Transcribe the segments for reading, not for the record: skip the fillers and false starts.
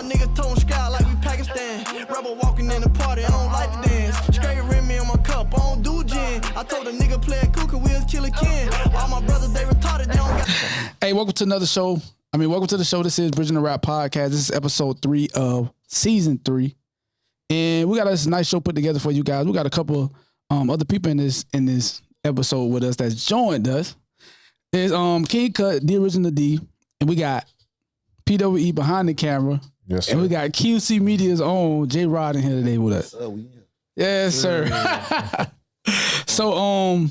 Y'all niggas tone sky like we Pakistan. Rebel walking in the party, I don't like to dance. Straight rim me on my cup, I don't do gin. I told a nigga play it cool, cause we'll kill a kin. All my brothers, they retarded, they don't got. Hey, welcome to another show. Welcome to the show. This is Bridging the Rap Podcast. This is episode 3 of season 3. And we got this nice show put together for you guys. We got a couple other people in this episode with us that's joined us. There's King Cut, the original D, and we got PWE behind the camera. Yes, sir. And we got QC Media's own Jrod in here today with us. Yes, sir. So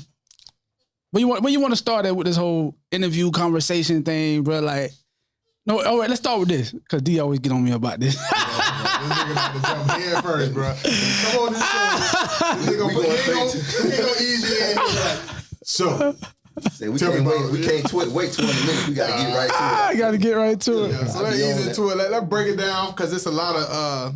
when you want to start with this whole interview conversation thing, bro? Like, no, all right, let's start with this because D always get on me about this. This nigga got to jump head first, bro. Come on, this show. He gonna ease you in. So. Say we can't wait 20 minutes. We gotta get right to it. I gotta get right to it. Yeah, so let's ease into it. Let's break it down because it's a lot of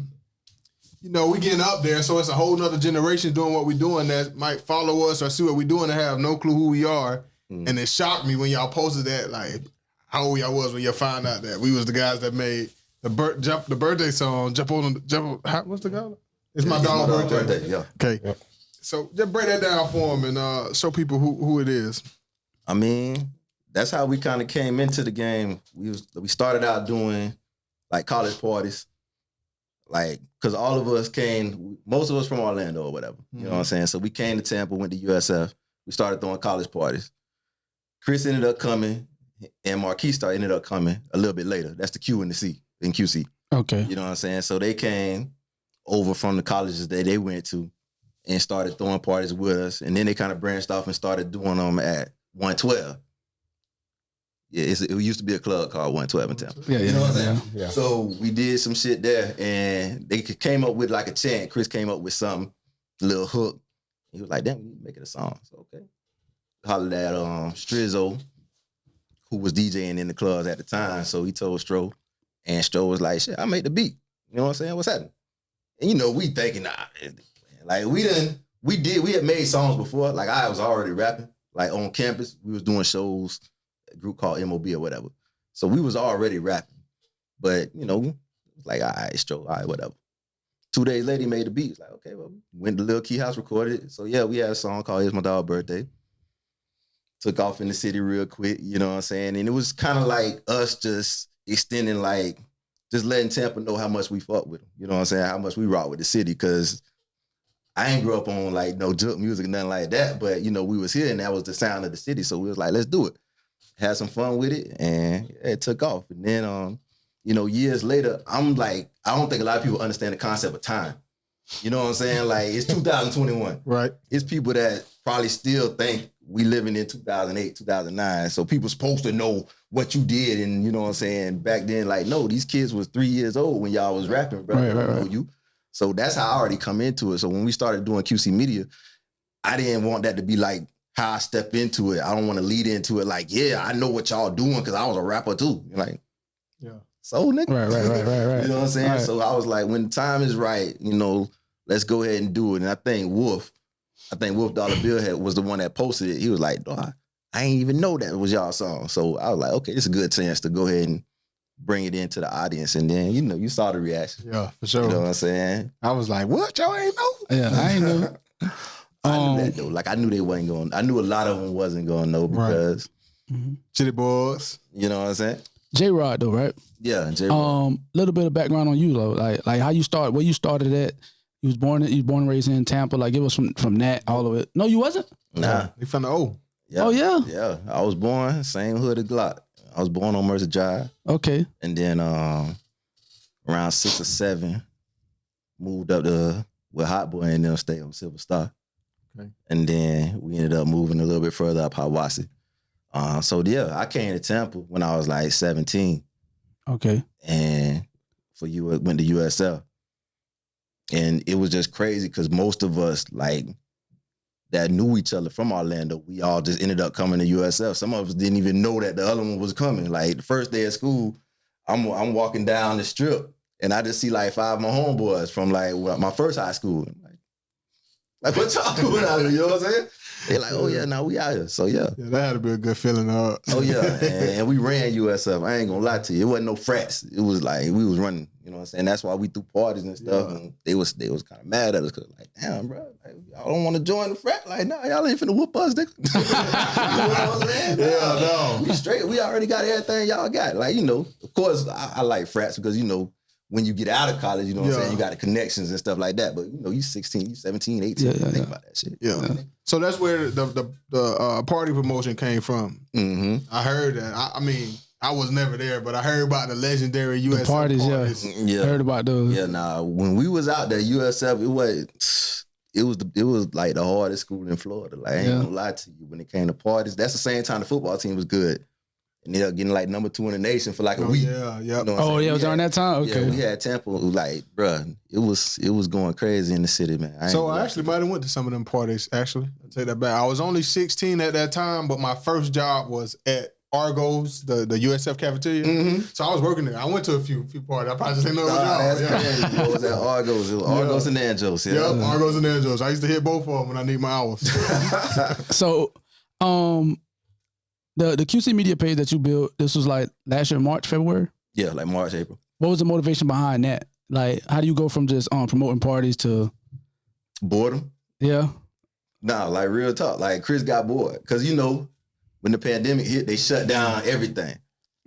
we getting up there, so it's a whole nother generation doing what we're doing that might follow us or see what we're doing and have no clue who we are. And it shocked me when y'all posted that, like how old y'all was when y'all found out that we was the guys that made the birthday song. What's the guy? It's my dog's birthday. Yeah. Okay. Yeah. So just break that down for them and show people who it is. I mean, that's how we kind of came into the game. We started out doing like college parties, like because all of us most of us from Orlando or whatever. You know what I'm saying? So we came to Tampa, went to USF. We started throwing college parties. Chris ended up coming, and Marquis ended up coming a little bit later. That's the Q and the C in QC. Okay. You know what I'm saying? So they came over from the colleges that they went to and started throwing parties with us, and then they kind of branched off and started doing them at 112. Yeah, it used to be a club called 112 in Tampa. Yeah, you know what I'm saying? Yeah. So we did some shit there, and they came up with like a chant. Chris came up with something, a little hook. He was like, damn, we need to make it a song. So, okay. Hollered at Strizzo, who was DJing in the clubs at the time. So he told Stro, and Stro was like, shit, I made the beat. You know what I'm saying? What's happening? And we thinking, like we had made songs before. Like I was already rapping. Like on campus, we was doing shows, a group called MOB or whatever. So we was already rapping. But, like, all right, Stro, all right, whatever. 2 days later, he made the beat. It's like, okay, well, went to Lil Key House, recorded it. So yeah, we had a song called It's My Dog's Birthday. Took off in the city real quick, you know what I'm saying? And it was kind of like us just extending, like, just letting Tampa know how much we fuck with them. You know what I'm saying? How much we rock with the city, because I ain't grew up on like no junk music, nothing like that. But we was here and that was the sound of the city. So we was like, let's do it. Had some fun with it and it took off. And then, years later, I'm like, I don't think a lot of people understand the concept of time. You know what I'm saying? Like it's 2021. Right. It's people that probably still think we living in 2008, 2009. So people supposed to know what you did. And you know what I'm saying? Back then, like, no, these kids was 3 years old when y'all was rapping, bro. Right. So that's how I already come into it. So when we started doing QC Media, I didn't want that to be like how I step into it. I don't want to lead into it like, yeah, I know what y'all doing because I was a rapper too. Like, yeah. So nigga. Right. You know what I'm saying? Right. So I was like, when the time is right, let's go ahead and do it. And I think Wolf Dollar Bill was the one that posted it. He was like, I ain't even know that was y'all song. So I was like, okay, it's a good chance to go ahead and bring it into the audience, and then you saw the reaction. Yeah, for sure. You know what I'm saying? I was like, "What? Y'all ain't know?" Yeah, I ain't know. I knew that though. Like I knew they wasn't going. I knew a lot of them wasn't going to know because Chitty Boys. You know what I'm saying? Jrod though, right? Yeah, Jrod. Little bit of background on you though, like how you started, where you started at. You was born and raised in Tampa. Like it was from that all of it. No, you wasn't. Nah, you from the O. Yeah. Oh yeah. Yeah, I was born same hood as Glock. I was born on Mercer Drive. Okay. And then around 6 or 7, moved up to where Hot Boy and them stay on Silver Star. Okay. And then we ended up moving a little bit further up Hiawassee. So yeah, I came to Tampa when I was like 17. Okay. And went to USF. And it was just crazy because most of us like that knew each other from Orlando, we all just ended up coming to USF. Some of us didn't even know that the other one was coming. Like the first day of school, I'm walking down the strip and I just see like 5 of my homeboys from like my first high school. Like what y'all doing out here? You know what I'm saying? They like, oh yeah, now we out here. So yeah. Yeah, that had to be a good feeling. Oh yeah, and we ran USF. I ain't gonna lie to you. It wasn't no frats. It was like we was running. You know what I'm saying? That's why we threw parties and stuff. Yeah. And they was kind of mad at us because like, damn, bro, like, y'all don't want to join the frat. Like, nah, y'all ain't finna whoop us, nigga. You know what I'm saying? Yeah, no. We straight. We already got everything y'all got. Like, you know, of course, I like frats because, you know, when you get out of college, you know what I'm saying? You got the connections and stuff like that. But, you know, you 16, you 17, 18. Think about that shit. Yeah. So that's where the party promotion came from. Mm-hmm. I heard that. I mean, I was never there, but I heard about the legendary USF parties, Yeah. Heard about those. Yeah, nah. When we was out there, USF, it was like the hardest school in Florida. Like, I ain't gonna lie to you. When it came to parties, that's the same time the football team was good. And they were getting like number 2 in the nation for like a week. Yeah, yeah. You know what I'm saying? It was during that time? Okay. Yeah, we had Tampa, like, bruh, it was going crazy in the city, man. So I actually might have went to some of them parties, actually. I'll take that back. I was only 16 at that time, but my first job was at Argos, the USF cafeteria. Mm-hmm. So I was working there. I went to a few parties. I probably just didn't know it was y'all. That's Yeah. crazy. It was at Argos. It was Argos and Angelos. Yeah. Yep, Argos and Angelos. I used to hit both of them when I need my hours. So, the QC media page that you built, this was like last year, March, February? Yeah, like March, April. What was the motivation behind that? Like, how do you go from just promoting parties to... Boredom? Yeah. Nah, like real talk. Like Chris got bored. Because, you know, when the pandemic hit, they shut down everything.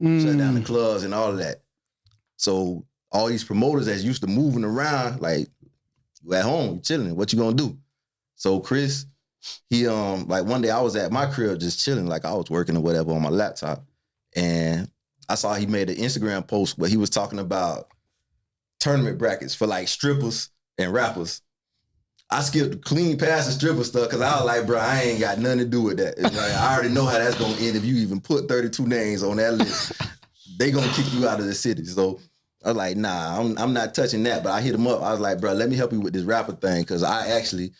Shut down the clubs and all of that. So all these promoters that's used to moving around, like, you at home, you chilling. What you gonna do? So Chris, he like one day I was at my crib just chilling, like I was working or whatever on my laptop, and I saw he made an Instagram post where he was talking about tournament brackets for like strippers and rappers. I skipped clean past the stripper stuff because I was like, bro, I ain't got nothing to do with that. It's like, I already know how that's gonna end if you even put 32 names on that list. They gonna kick you out of the city. So I was like, nah, I'm not touching that. But I hit him up. I was like, bro, let me help you with this rapper thing. Cause I actually,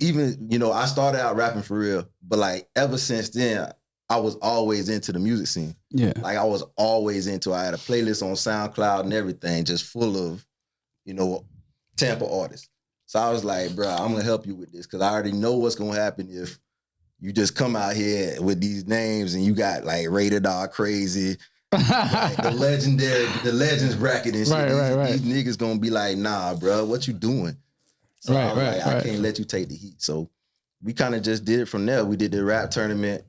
even, you know, I started out rapping for real. But like ever since then, I was always into the music scene. Yeah. Like I was always into, I had a playlist on SoundCloud and everything, just full of, you know, Tampa artists. So I was like, bro, I'm gonna help you with this. Cause I already know what's gonna happen if you just come out here with these names and you got like Rated R Crazy, like the legends bracket and shit. Right. These niggas gonna be like, nah, bro, what you doing? So I can't let you take the heat. So we kind of just did it from there. We did the rap tournament.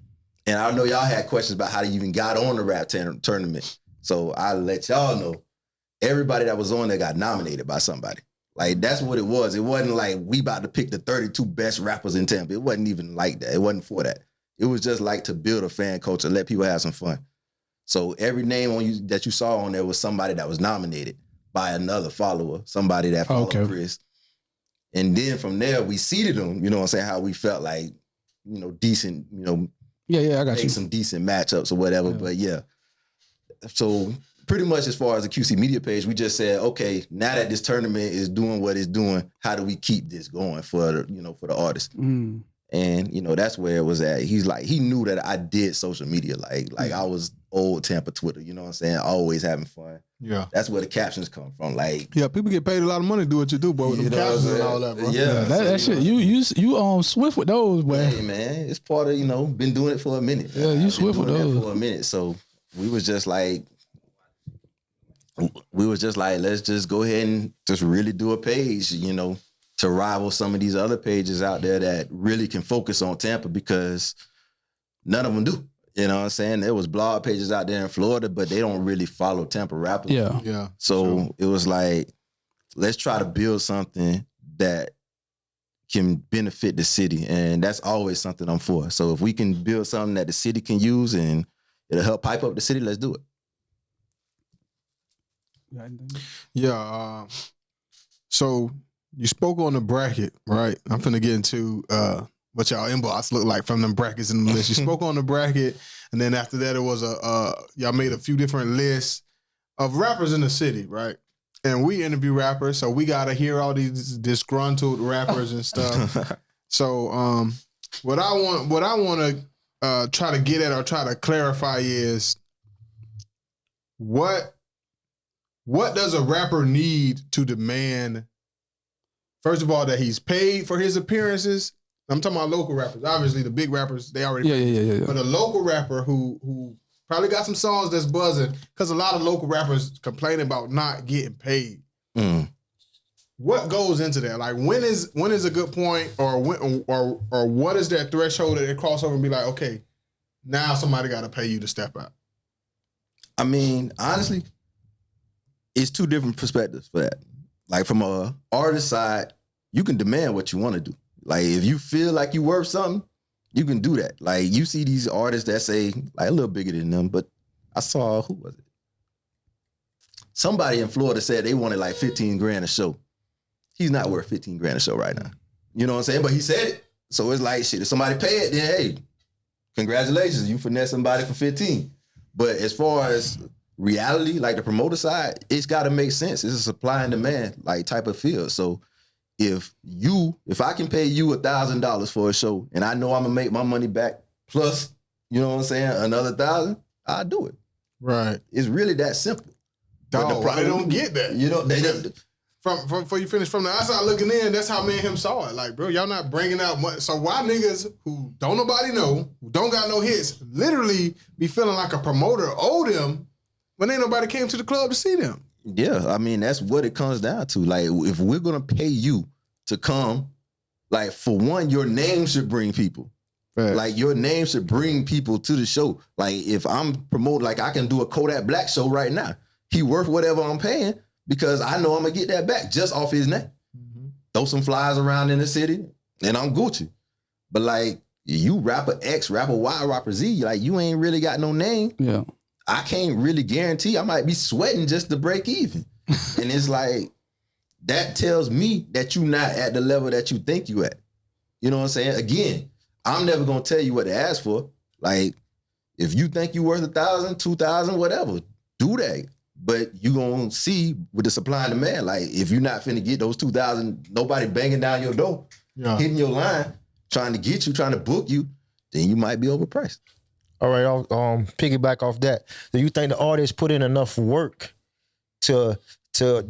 And I know y'all had questions about how you even got on the rap tournament. So I'll let y'all know. Everybody that was on there got nominated by somebody. Like, that's what it was. It wasn't like we about to pick the 32 best rappers in Tampa. It wasn't even like that. It wasn't for that. It was just like to build a fan culture, let people have some fun. So every name on you that you saw on there was somebody that was nominated by another follower, somebody that followed Chris. And then from there, we seeded them, you know what I'm saying, how we felt like, you know, decent, you know, I got you. some decent matchups or whatever. Yeah. But yeah. So pretty much as far as the QC media page, we just said, okay, now that this tournament is doing what it's doing, how do we keep this going for the, you know, for the artists? And, you know, that's where it was at. He's like, he knew that I did social media. Like I was old Tampa Twitter, you know what I'm saying? Always having fun. Yeah. That's where the captions come from. Like, yeah, people get paid a lot of money to do what you do, boy, with them captions and all that, bro. Yeah. That shit, you swift with those, boy. Hey, man, it's part of, you know, been doing it for a minute. Yeah, you swift with those. For a minute. So we was just like, let's just go ahead and just really do a page, you know, to rival some of these other pages out there that really can focus on Tampa, because none of them do. You know what I'm saying? There was blog pages out there in Florida, but they don't really follow Tampa rappers. Yeah. So it was like, let's try to build something that can benefit the city. And that's always something I'm for. So if we can build something that the city can use and it'll help pipe up the city, let's do it. Yeah. So you spoke on the bracket, right? I'm finna get into what y'all inbox look like from them brackets in the list. You spoke on the bracket, and then after that, it was y'all made a few different lists of rappers in the city, right? And we interview rappers, so we gotta hear all these disgruntled rappers and stuff. So what I want to try to get at or try to clarify is what does a rapper need to demand? First of all, that he's paid for his appearances. I'm talking about local rappers. Obviously, the big rappers, they already Yeah. But a local rapper who probably got some songs that's buzzing, because a lot of local rappers complain about not getting paid. What goes into that? Like, when is a good point, or what is that threshold that they cross over and be like, okay, now somebody got to pay you to step out? I mean, honestly, it's two different perspectives for that. Like, from a artist side, you can demand what you want to do. Like, if you feel like you worth something, you can do that. Like, you see these artists that say, like, a little bigger than them, but I saw, who was it? Somebody in Florida said they wanted like 15 grand a show. He's not worth 15 grand a show right now. You know what I'm saying? But he said it. So it's like, shit, if somebody pay it, then hey, congratulations, you finesse somebody for 15. But as far as reality, like the promoter side, it's got to make sense. It's a supply and demand like type of field. So if I can pay you $1,000 for a show and I know I'm gonna make my money back plus, you know what I'm saying, another $1,000, I'll do it. Right. It's really that simple. Dog, I don't get that. You know, they just, from before you finish, from the outside looking in, that's how me and him saw it. Like, bro, y'all not bringing out much. So why niggas who don't nobody know, who don't got no hits, literally be feeling like a promoter owe them when ain't nobody came to the club to see them? yeah, I mean, that's what it comes down to. Like, if we're gonna pay you to come, like, for one, your name should bring people. Right. Like, your name should bring people to the show. Like, if I'm promoting, like, I can do a Kodak Black show right now. He worth whatever I'm paying because I know I'm gonna get that back just off his name. Throw some flyers around in the city and I'm Gucci. But like, you rapper X, rapper Y, rapper Z, like, you ain't really got no name. Yeah. I can't really guarantee. I might be sweating just to break even. And it's like, that tells me that you not at the level that you think you at. You know what I'm saying? Again, I'm never gonna tell you what to ask for. Like, if you think you worth 1,000, 2,000, whatever, do that. But you gonna see with the supply and demand, like, if you're not finna get those 2,000, nobody banging down your door, hitting your line, trying to get you, trying to book you, then you might be overpriced. All right, I'll piggyback off that. Do you think the artists put in enough work to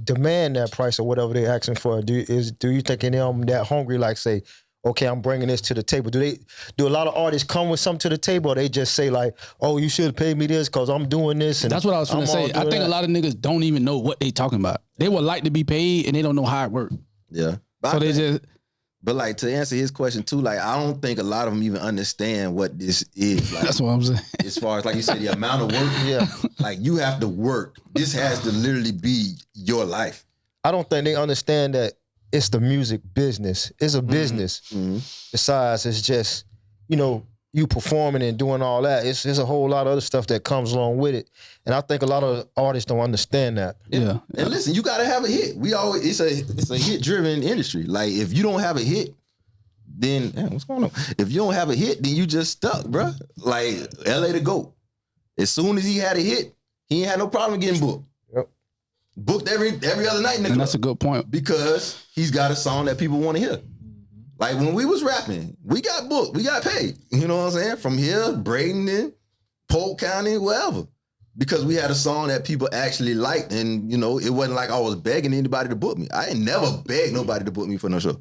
demand that price or whatever they're asking for? Do you think them that hungry, like, say, okay, I'm bringing this to the table? Do a lot of artists come with something to the table, or they just say like, oh, you should pay me this because I'm doing this? And that's what I was gonna say. I think a lot of niggas don't even know what they talking about. They would like to be paid and they don't know how it works. Yeah. So they just. But like, to answer his question too, like, I don't think a lot of them even understand what this is. Like, That's what I'm saying. As far as, like you said, the amount of work, yeah, like, you have to work. This has to literally be your life. I don't think they understand that it's the music business. It's a business. Besides, it's just, you performing and doing all that. It's a whole lot of other stuff that comes along with it. And I think a lot of artists don't understand that. Yeah. And listen, you gotta have a hit. It's a hit driven industry. Like, if you don't have a hit, then what's going on? If you don't have a hit, then you just stuck, bro. Like, LA the GOAT. As soon as he had a hit, he ain't had no problem getting booked. Yep. Booked every other night in the club. And that's a good point. Because he's got a song that people want to hear. Like, when we was rapping, we got booked, we got paid. You know what I'm saying? From here, Bradenton, Polk County, wherever. Because we had a song that people actually liked, and, it wasn't like I was begging anybody to book me. I ain't never begged nobody to book me for no show.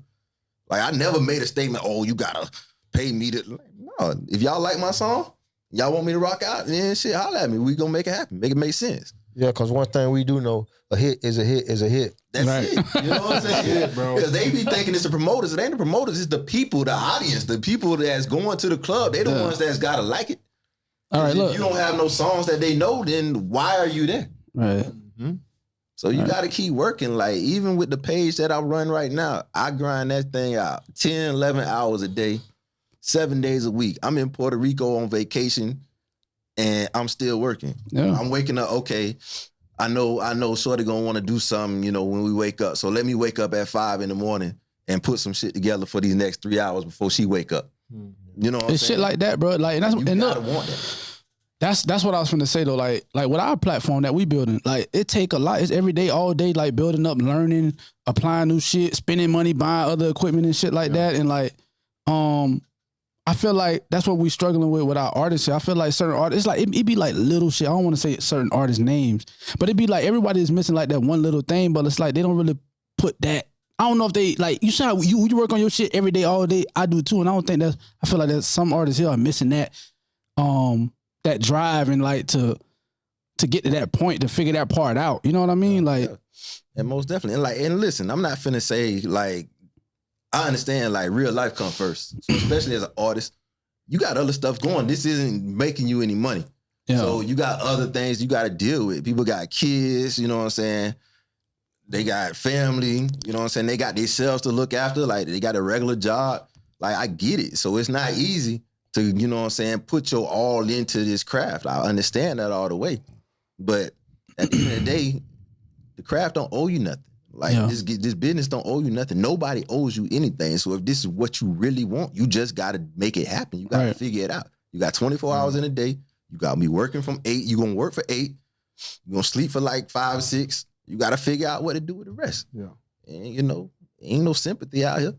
Like, I never made a statement, oh, you gotta pay me to. No, if y'all like my song, y'all want me to rock out, then shit, holla at me. We gonna make it happen, make it make sense. Yeah, because one thing we do know, a hit is a hit is a hit. That's right. it. You know what I'm saying? Because they be thinking it's the promoters. It ain't the promoters. It's the people, the audience, the people that's going to the club. They the ones that's got to like it. All right, if look. you don't have no songs that they know, then why are you there? Right. So you got to keep working. Like, even with the page that I run right now, I grind that thing out 10, 11 hours a day, 7 days a week. I'm in Puerto Rico on vacation, and I'm still working. Yeah. I'm waking up, okay, I know Shorty gonna want to do something, when we wake up. So let me wake up at 5 a.m. and put some shit together for these next 3 hours before she wake up. You know what I'm It's saying? shit like that, bro. Like, and You and gotta look, want that. that's what I was finna say though. Like with our platform that we building, like, it take a lot. It's every day, all day, like, building up, learning, applying new shit, spending money, buying other equipment and shit like that. And like, I feel like that's what we struggling with our artists. I feel like certain artists, it's like, it be like little shit. I don't want to say certain artists' names, but it be like everybody is missing like that one little thing, but it's like they don't really put that I don't know if they like you. How you work on your shit every day, all day. I do too, and I don't think I feel like there's some artists here are missing that that drive and like to get to that point to figure that part out. You know what I mean? Like, and most definitely, and listen, I'm not finna say like I understand like real life come first, so especially as an artist, you got other stuff going. This isn't making you any money. Yeah. So you got other things you got to deal with. People got kids, you know what I'm saying? They got family, you know what I'm saying? They got themselves to look after. Like, they got a regular job. Like, I get it. So it's not easy to, you know what I'm saying, put your all into this craft. I understand that all the way. But at the end of the day, the craft don't owe you nothing. Like, this business don't owe you nothing. Nobody owes you anything. So if this is what you really want, you just got to make it happen. You got to figure it out. You got 24 hours in a day. You got me working from 8. You gonna work for 8. You gonna sleep for like 5 or 6. You gotta figure out what to do with the rest. Yeah. And you know, ain't no sympathy out here.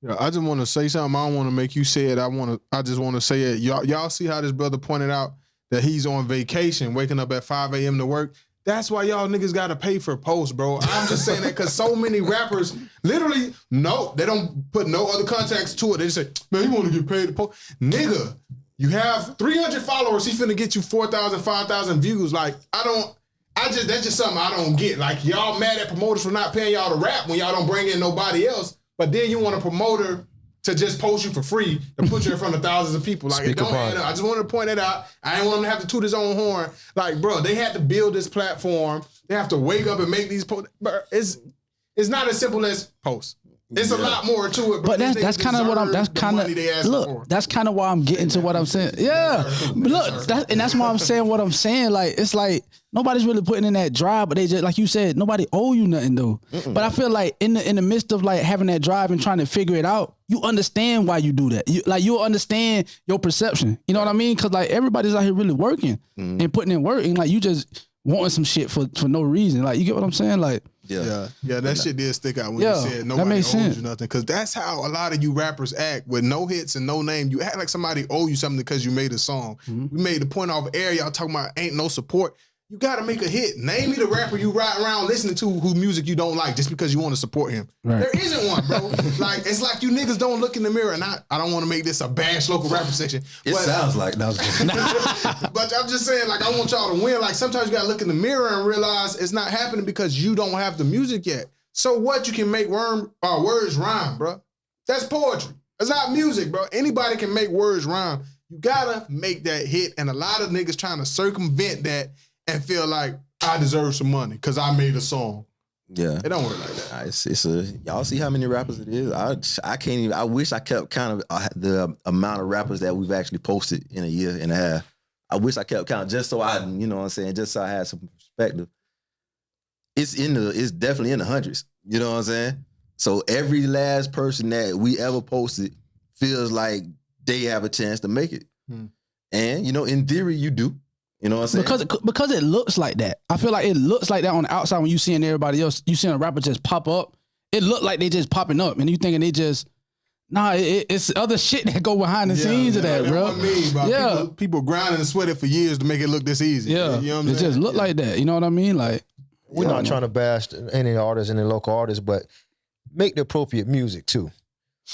Yeah, I just want to say something. I don't want to make you say it. I just want to say it. Y'all see how this brother pointed out that he's on vacation, waking up at 5 a.m. to work. That's why y'all niggas gotta pay for posts, bro. I'm just saying that because so many rappers literally they don't put no other context to it. They just say, man, you want to get paid to post, nigga. You have 300 followers. He's finna get you 4,000, 5,000 views. Like, that's just something I don't get. Like, y'all mad at promoters for not paying y'all to rap when y'all don't bring in nobody else. But then you want a promoter to just post you for free and put you in front of thousands of people. Like, it don't add up. I just wanted to point it out. I ain't want him to have to toot his own horn. Like, bro, they had to build this platform. They have to wake up and make these posts. It's not as simple as posts. It's a lot more to it, but that's kind of what I'm. That's kind of look. That's kind of why I'm getting to what I'm saying. Yeah, but look, that's why I'm saying what I'm saying. Like, it's like nobody's really putting in that drive, but they just, like you said, nobody owe you nothing though. But I feel like in the midst of like having that drive and trying to figure it out, you understand why you do that. You'll understand your perception. You know what I mean? Because like everybody's out here really working and putting in work, and like you just wanting some shit for no reason. Like, you get what I'm saying? Like. Yeah, that shit did stick out when you said nobody owes you nothing. Because that's how a lot of you rappers act with no hits and no name. You act like somebody owe you something because you made a song. We made the point off air. Y'all talking about ain't no support. You got to make a hit. Name me the rapper you ride around listening to whose music you don't like just because you want to support him. Right. There isn't one, bro. Like, it's like you niggas don't look in the mirror. And I don't want to make this a bash local rapper section. It sounds like that. But I'm just saying, like, I want y'all to win. Like, sometimes you got to look in the mirror and realize it's not happening because you don't have the music yet. So what? You can make words rhyme, bro. That's poetry. That's not music, bro. Anybody can make words rhyme. You got to make that hit. And a lot of niggas trying to circumvent that and feel like I deserve some money because I made a song. Yeah, it don't work like that. Y'all see how many rappers it is? I can't even. I wish I kept count of the amount of rappers that we've actually posted in a year and a half. I wish I kept count just so I, you know what I'm saying, just so I had some perspective. It's definitely in the hundreds. You know what I'm saying? So every last person that we ever posted feels like they have a chance to make it. And you know, in theory, you do. You know what I'm saying? Because it looks like that. I feel like it looks like that on the outside when you seeing everybody else. You seeing a rapper just pop up. It look like they just popping up, and you thinking they just it's other shit that go behind the scenes of that, bro. That's what I mean, people grinding and sweating for years to make it look this easy. Yeah, you know what I'm saying? It just look like that. You know what I mean? Like, we're not trying to bash any artists, any local artists, but make the appropriate music too.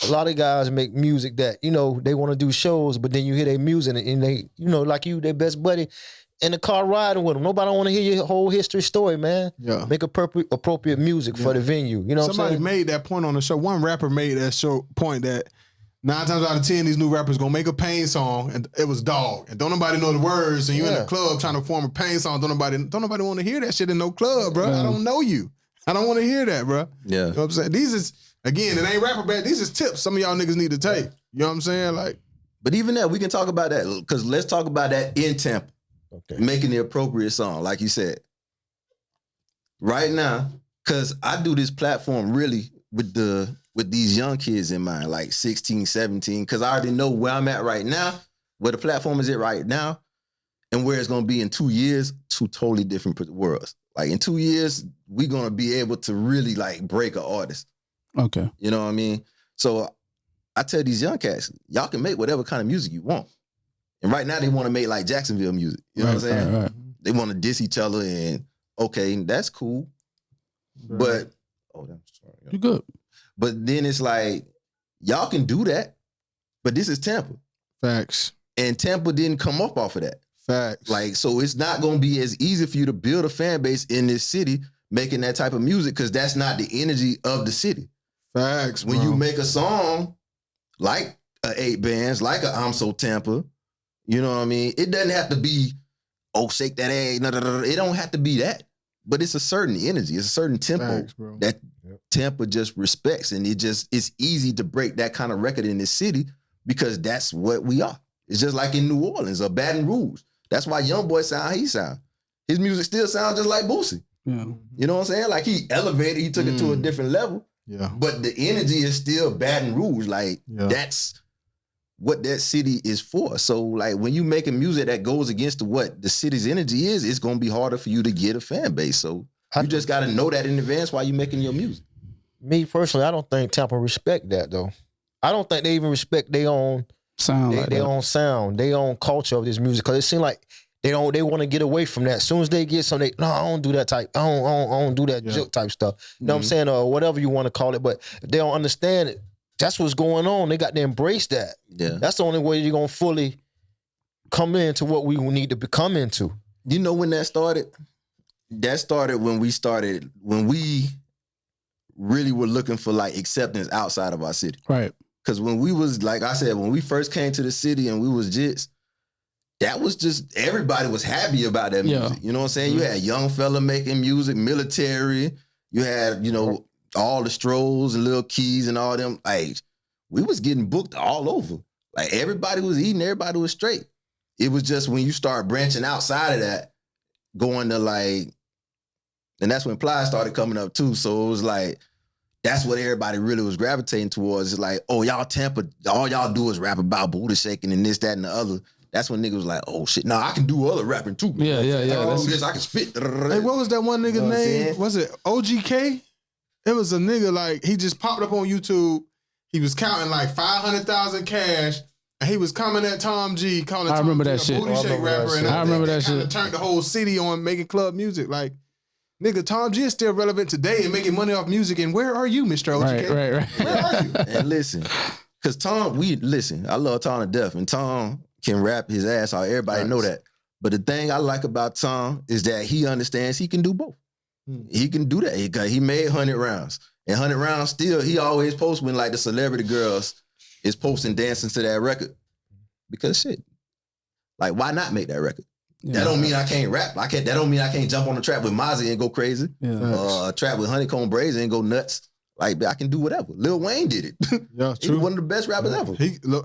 A lot of guys make music that, you know, they want to do shows, but then you hear their music and they, you know, like you, their best buddy, in the car riding with them. Nobody want to hear your whole history story, man. Yeah. Make appropriate music for the venue. You know what I'm saying? Somebody made that point on the show. One rapper made that point that 9 times out of 10, these new rappers gonna make a pain song, and it was dog. And don't nobody know the words, and you in the club trying to form a pain song. Don't nobody want to hear that shit in no club, bro. I don't know you. I don't want to hear that, bro. Yeah. You know what I'm saying? These is, again, it ain't rapper bad. These is tips some of y'all niggas need to take. You know what I'm saying? Like, but even that, we can talk about that, because let's talk about that in Tampa. Okay. Making the appropriate song, like you said. Right now, because I do this platform really with these young kids in mind, like 16, 17, because I already know where I'm at right now, where the platform is at right now, and where it's going to be in 2 years, 2 totally different worlds. Like, in 2 years, we're going to be able to really, like, break an artist. Okay. You know what I mean? So I tell these young cats, y'all can make whatever kind of music you want. And right now they want to make like Jacksonville music. You know what I'm saying? Right. They want to diss each other, and okay, that's cool. Right. But you good. But then it's like, y'all can do that, but this is Tampa. Facts. And Tampa didn't come up off of that. Facts. Like, so it's not going to be as easy for you to build a fan base in this city making that type of music because that's not the energy of the city. Facts, When you make a song like a 8 Bands, like a I'm So Tampa, you know what I mean? It doesn't have to be, oh, shake that ass. It don't have to be that. But it's a certain energy. It's a certain tempo Facts, bro. that Tampa just respects. And it's easy to break that kind of record in this city because that's what we are. It's just like in New Orleans or Baton Rouge. That's why YoungBoy sound how he sound. His music still sounds just like Boosie. Yeah. You know what I'm saying? Like he elevated, he took it to a different level. Yeah. But the energy is still Baton Rouge. Like that's what that city is for. So like when you making music that goes against what the city's energy is, it's gonna be harder for you to get a fan base. So you just gotta know that in advance while you making your music. Me personally, I don't think Tampa respect that though. I don't think they even respect their own Sound like their that. own sound, their own culture of this music. Cause it seems like they want to get away from that. As soon as they get something, no, I don't do that type. I don't do that joke type stuff. You know what I'm saying? Or whatever you want to call it. But they don't understand it. That's what's going on. They got to embrace that. Yeah. That's the only way you're gonna fully come into what we need to become into. You know when that started? That started when we really were looking for like acceptance outside of our city. Right. Because when we was, like I said, when we first came to the city and we was jits, that was just, everybody was happy about that music. You know what I'm saying? You had young fella making music, military. You had, you know, all the Strolls and Lil Keys and all them. Like, we was getting booked all over. Like, everybody was eating, everybody was straight. It was just when you start branching outside of that, going to like, and that's when Ply started coming up too. So it was like, that's what everybody really was gravitating towards. It's like, oh, y'all Tampa, all y'all do is rap about booty shaking and this, that, and the other. That's when niggas was like, oh shit, no, I can do other rapping too. Yeah. I can spit. Hey, what was that one nigga name? Was it OGK? It was a nigga like, he just popped up on YouTube. He was counting like 500,000 cash. And he was coming at Tom G, calling I Tom remember G that a shit. booty shake rapper. And I remember that kinda shit. Turned the whole city on making club music. Like, nigga, Tom G is still relevant today and making money off music. And where are you, Mr. OGK? Right. Where are you? And listen, because Tom, I love Tom to death. And Tom can rap his ass off. Everybody know that. But the thing I like about Tom is that he understands he can do both. He can do that. He made 100 rounds. And 100 rounds still, he always posts when like the celebrity girls is posting dancing to that record. Because shit, like why not make that record? Yeah. That don't mean I can't rap. That don't mean I can't jump on the trap with Mozzie and go crazy. Yeah. Trap with Honeycomb Braids and go nuts. Like I can do whatever. Lil Wayne did it. Yeah, He's true. one of the best rappers ever.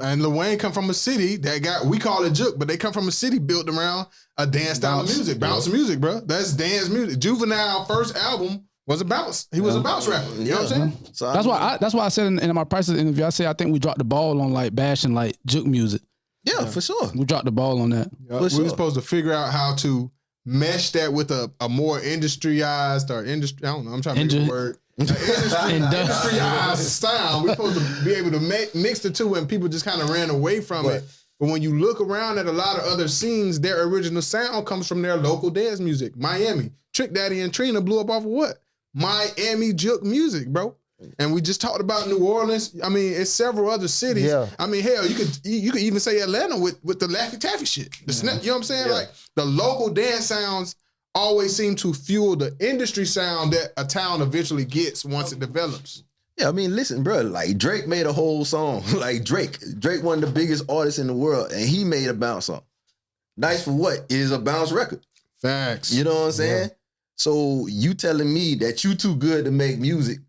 And Lil Wayne come from a city that got, we call it juke, but they come from a city built around a dance style of music. Bounce music, bro. That's dance music. Juvenile first album was a bounce. He was a bounce rapper. You know what I'm saying? So That's why I said in my Prices interview, I said I think we dropped the ball on like bashing like juke music. Yeah, for sure. We dropped the ball on that. We were supposed to figure out how to mesh that with a more industrialized or industry. I don't know. I'm trying to think of the word. Industrialized sound. We're supposed to be able to mix the two, and people just kind of ran away from it. But when you look around at a lot of other scenes, their original sound comes from their local dance music. Miami, Trick Daddy and Trina blew up off of what? Miami juke music, bro. And we just talked about New Orleans. I mean, it's several other cities. Yeah. I mean, hell, you could even say Atlanta with the Laffy Taffy shit. The snap, you know what I'm saying? Yeah. Like the local dance sounds always seem to fuel the industry sound that a town eventually gets once it develops. Yeah, I mean, listen, bro. Like Drake made a whole song. Like Drake, one of the biggest artists in the world, and he made a bounce song. Nice for what? It is a bounce record. Facts. You know what I'm saying? Yeah. So you telling me that you too good to make music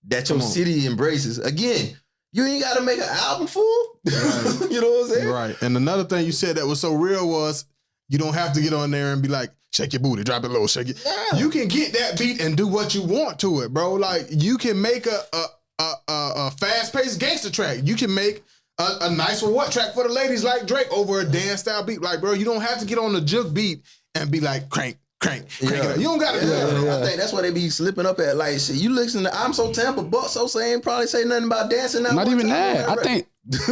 that your city embraces? Again, you ain't got to make an album full. Right. You know what I'm saying? Right. And another thing you said that was so real was you don't have to get on there and be like, shake your booty, drop it low, shake it. Yeah. You can get that beat and do what you want to it, bro. Like you can make a fast-paced gangster track. You can make a nice for what track for the ladies like Drake over a dance style beat. Like, bro, you don't have to get on the juke beat and be like crank it up. You don't gotta do that. I think that's why they be slipping up at like shit. You listen to I'm So Tampa, but so ain't probably say nothing about dancing. Not even that. I think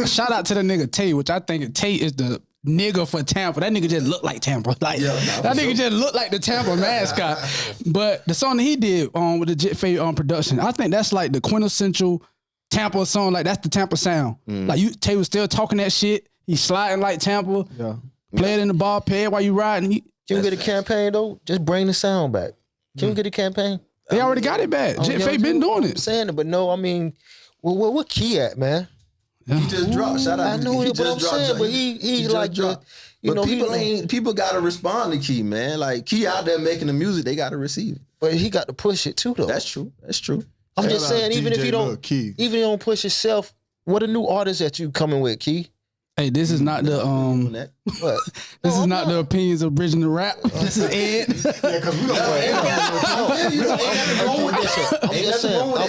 shout out to the nigga Tay, which I think Tay is the nigga for Tampa. That nigga just looked like Tampa. Like that nigga just looked like the Tampa mascot. But the song that he did with the Jet Fade production, I think that's like the quintessential Tampa song. Like that's the Tampa sound. Like Tay was still talking that shit. He's sliding like Tampa. Yeah. Play it in the ball pad while you riding. Can we get a campaign though? Just bring the sound back. Can we get a campaign? They already got it back. Jet Fade been doing it. I'm saying it, but no, I mean, what Key at, man? He just dropped. Shout out. I know it, but I'm saying, but he's like, dropped. You know, people gotta respond to Key, man. Like Key out there making the music, they gotta receive it. But he got to push it too, though. That's true. I'm just saying, even if you don't push yourself, what a new artist that you coming with, Key? Hey, this is not the What? this is not the opinions of Bridging the Rap. This is Ed. Yeah, because we don't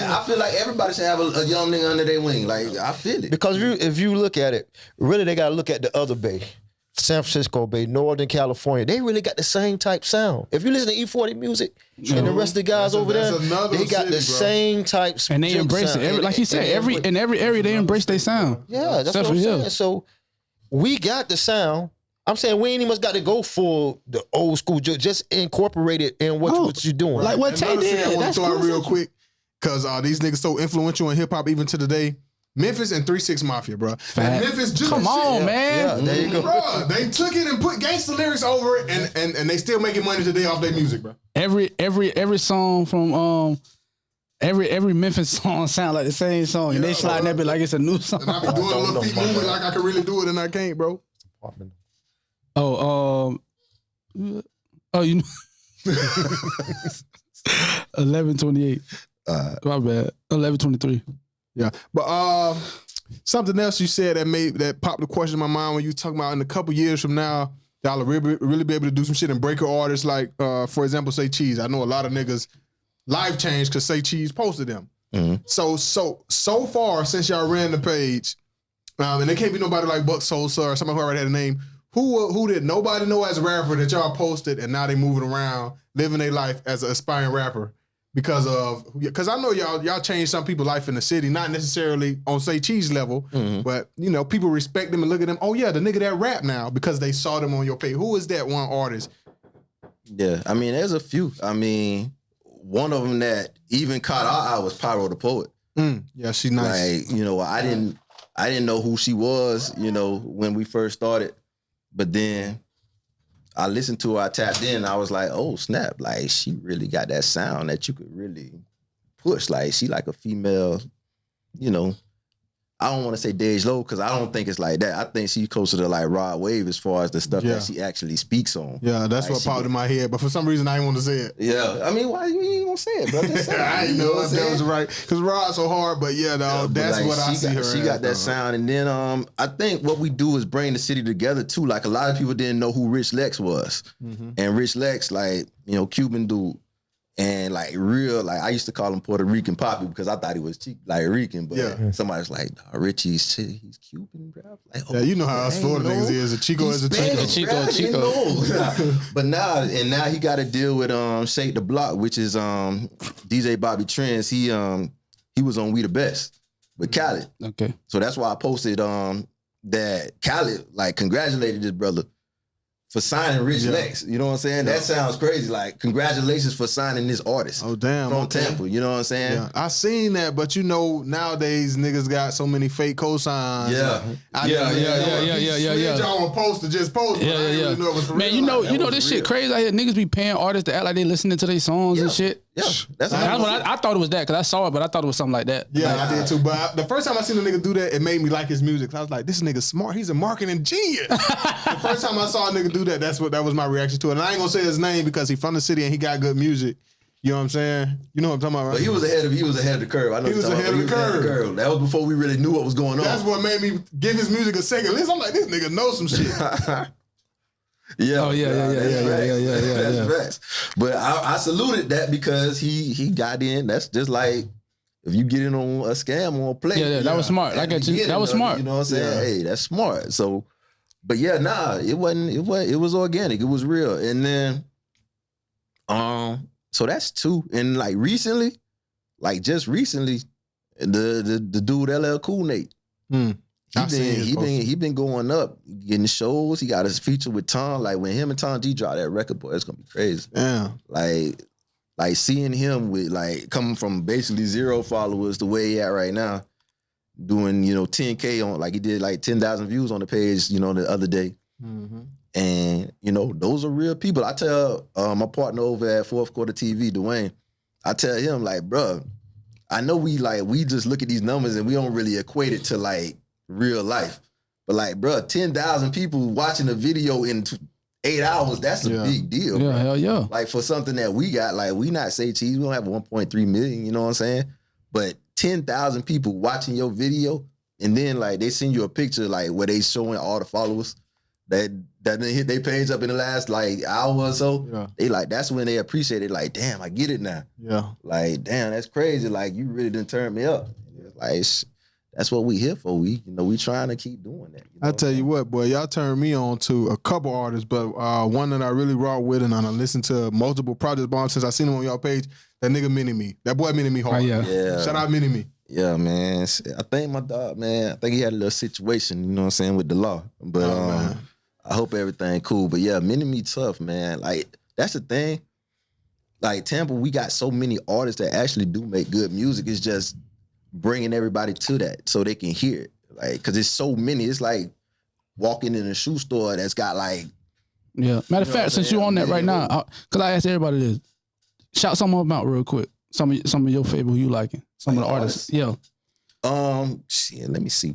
I feel like everybody should have a young nigga under their wing. Like I feel it. Because if you look at it, really they gotta look at the other Bay. San Francisco Bay, Northern California, they really got the same type sound. If you listen to E40 music and the rest of the guys over there, they got the same type and they embrace it. Like he said, in every area they embrace their sound. Yeah, that's what I'm saying. So we got the sound. I'm saying we ain't even got to go for the old school. Just incorporate it in what you're doing. Like what Tay did. I want to throw out real quick because these niggas so influential in hip hop even to today. Memphis and 3 6 Mafia, bro. And Memphis Jewish Come on, man. Yeah, there you go. Bro, they took it and put gangster lyrics over it, and they still making money today off their music, bro. Every song from every Memphis song sound like the same song, and they slide that bit like it's a new song. And I be doing a little feet movement like I can really do it, and I can't, bro. Oh, you know, 11:28. My bad. 11:23. Yeah, but something else you said that popped the question in my mind when you talking about in a couple years from now, y'all will really be able to do some shit and break artists like, for example, Say Cheese. I know a lot of niggas life changed because Say Cheese posted them. Mm-hmm. So far since y'all ran the page, and there can't be nobody like Buck Sosa or somebody who already had a name. Who did nobody know as a rapper that y'all posted and now they moving around living their life as an aspiring rapper? Because I know y'all changed some people's life in the city, not necessarily on Say Cheese level, but you know people respect them and look at them. Oh yeah, the nigga that rap now because they saw them on your page. Who is that one artist? Yeah, I mean there's a few. I mean one of them that even caught our eye was Pyro the Poet. Yeah, she nice. Like you know I didn't know who she was. You know when we first started, but then I listened to her, I tapped in, and I was like, oh, snap. Like, she really got that sound that you could really push. Like, she like a female, you know, I don't want to say Dej Low because I don't think it's like that. I think she's closer to like Rod Wave as far as the stuff that she actually speaks on. Yeah, that's like what popped in my head. But for some reason, I didn't want to say it. Yeah, I mean, why you ain't gonna say it, bro? Just say it. I didn't know if that was right because Rod's so hard. But yeah, no, that's like, what I see her. She got that sound, and then I think what we do is bring the city together too. Like a lot of people didn't know who Rich Lex was, and Rich Lex, like you know, Cuban dude. And like real, like I used to call him Puerto Rican Poppy because I thought he was like Rican, but somebody's like, nah, Richie's he's Cuban, bro. Like, yeah, you know how us Florida niggas is. A Chico is a Chico. Chico. But now he got to deal with Shake the Block, which is DJ Bobby Trends. He was on We the Best with Khaled. Okay. So that's why I posted that Khaled like congratulated his brother for signing Rich Lex. You know what I'm saying? That sounds crazy. Like, congratulations for signing this artist. Oh, damn. From Tampa. You know what I'm saying? Yeah. I seen that, but you know, nowadays niggas got so many fake cosigns. Yeah. Y'all want post to just post. Yeah. Really know it was for man, real. you know this shit crazy out here. Niggas be paying artists to act like they listening to their songs and shit. Yeah. That's what I thought it was that because I saw it, but I thought it was something like that. Yeah, I did too. But the first time I seen a nigga do that, it made me like his music. I was like, this nigga smart. He's a marketing genius. The first time I saw a nigga do that, that was my reaction to it. And I ain't gonna say his name because he's from the city and he got good music. You know what I'm saying? You know what I'm talking about, right? But he was ahead of the curve. I know he was ahead of the curve. That was before we really knew what was going on. That's what made me give his music a second listen. I'm like, this nigga knows some shit. Yeah. Oh yeah. That's facts. But I saluted that because he got in. That's just like if you get in on a scam or a play. Yeah, that was smart. I got you. That was smart. You know what I'm saying? Yeah. Hey, that's smart. So, but yeah, it was organic. It was real. And then, so that's two. And like recently, like just recently, the dude LL Cool Nate, He been going up, getting shows. He got his feature with Tom. Like when him and Tom G drop that record, boy, it's gonna be crazy. Yeah. Like seeing him with like coming from basically 0 followers the way he at right now, doing 10K on, like he did like 10,000 views on the page the other day. Mm-hmm. And those are real people. I tell my partner over at Fourth Quarter TV, Dwayne, I tell him like, bro, I know we just look at these numbers and we don't really equate it to like real life. But like, bro, 10,000 people watching a video in 8 hours, that's a big deal. Yeah, bro. hell yeah. Like for something that we got, like we not say cheese, we don't have 1.3 million, you know what I'm saying? But 10,000 people watching your video and then like they send you a picture like where they showing all the followers that didn't hit their page up in the last like hour or so. Yeah. They like, that's when they appreciate it. Like, damn, I get it now. Yeah. Like, damn, that's crazy. Like, you really didn't turn me up. Like, that's what we here for. We trying to keep doing that. I tell you what, boy, y'all turned me on to a couple artists, but one that I really rock with and I listened to multiple projects bombs since I seen him on y'all page, that nigga Mini-Me. That boy Mini-Me hard. Oh, yeah. Yeah. Shout out Mini-Me. Yeah, man. I think my dog, man, I think he had a little situation, you know what I'm saying, with the law. But man. I hope everything cool. But yeah, Mini-Me tough, man. Like, that's the thing. Like, Tampa, we got so many artists that actually do make good music. It's just bringing everybody to that so they can hear it. Like, because it's so many. It's like walking in a shoe store that's got like... Yeah. Matter of fact, since you on that right now, because I asked everybody this, shout some of them out real quick. Some of your favorite, who you liking? Some of the artists. Yeah. Shit, let me see.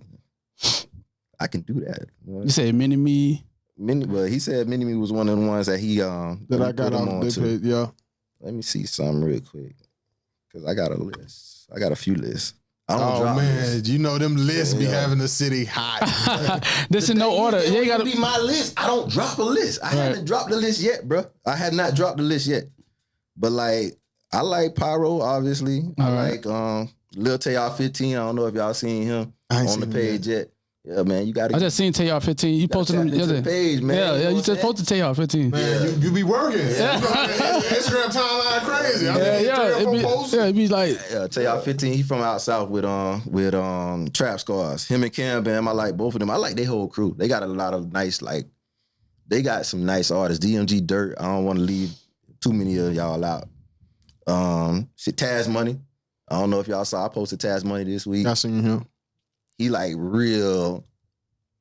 I can do that. You said Mini-Me. Well, he said Mini-Me was one of the ones that he That I got on the page, yeah. Let me see something real quick. Because I got a list. I got a few lists. I don't Oh drop man, lists. you know them lists be having the city hot. This in no order. It You ain't gotta gotta be my list. I don't drop a list. I haven't dropped the list yet, bro. I had not dropped the list yet. But like, I like Pyro, obviously. I like Lil Jrod813. I don't know if y'all seen him on the page yet. Yeah, man, you gotta. I just seen Jrod813. You posted them the other the page, man. Yeah, you just posted Jrod813. Man, you be working. Yeah. Instagram timeline crazy. It'd be like Jrod813, he from out south with Trap Scars. Him and Cam Bam, I like both of them. I like their whole crew. They got a lot of nice, like, they got some nice artists. DMG Dirt, I don't want to leave too many of y'all out. Taz Money. I don't know if y'all saw, I posted Taz Money this week. I seen him. He like real,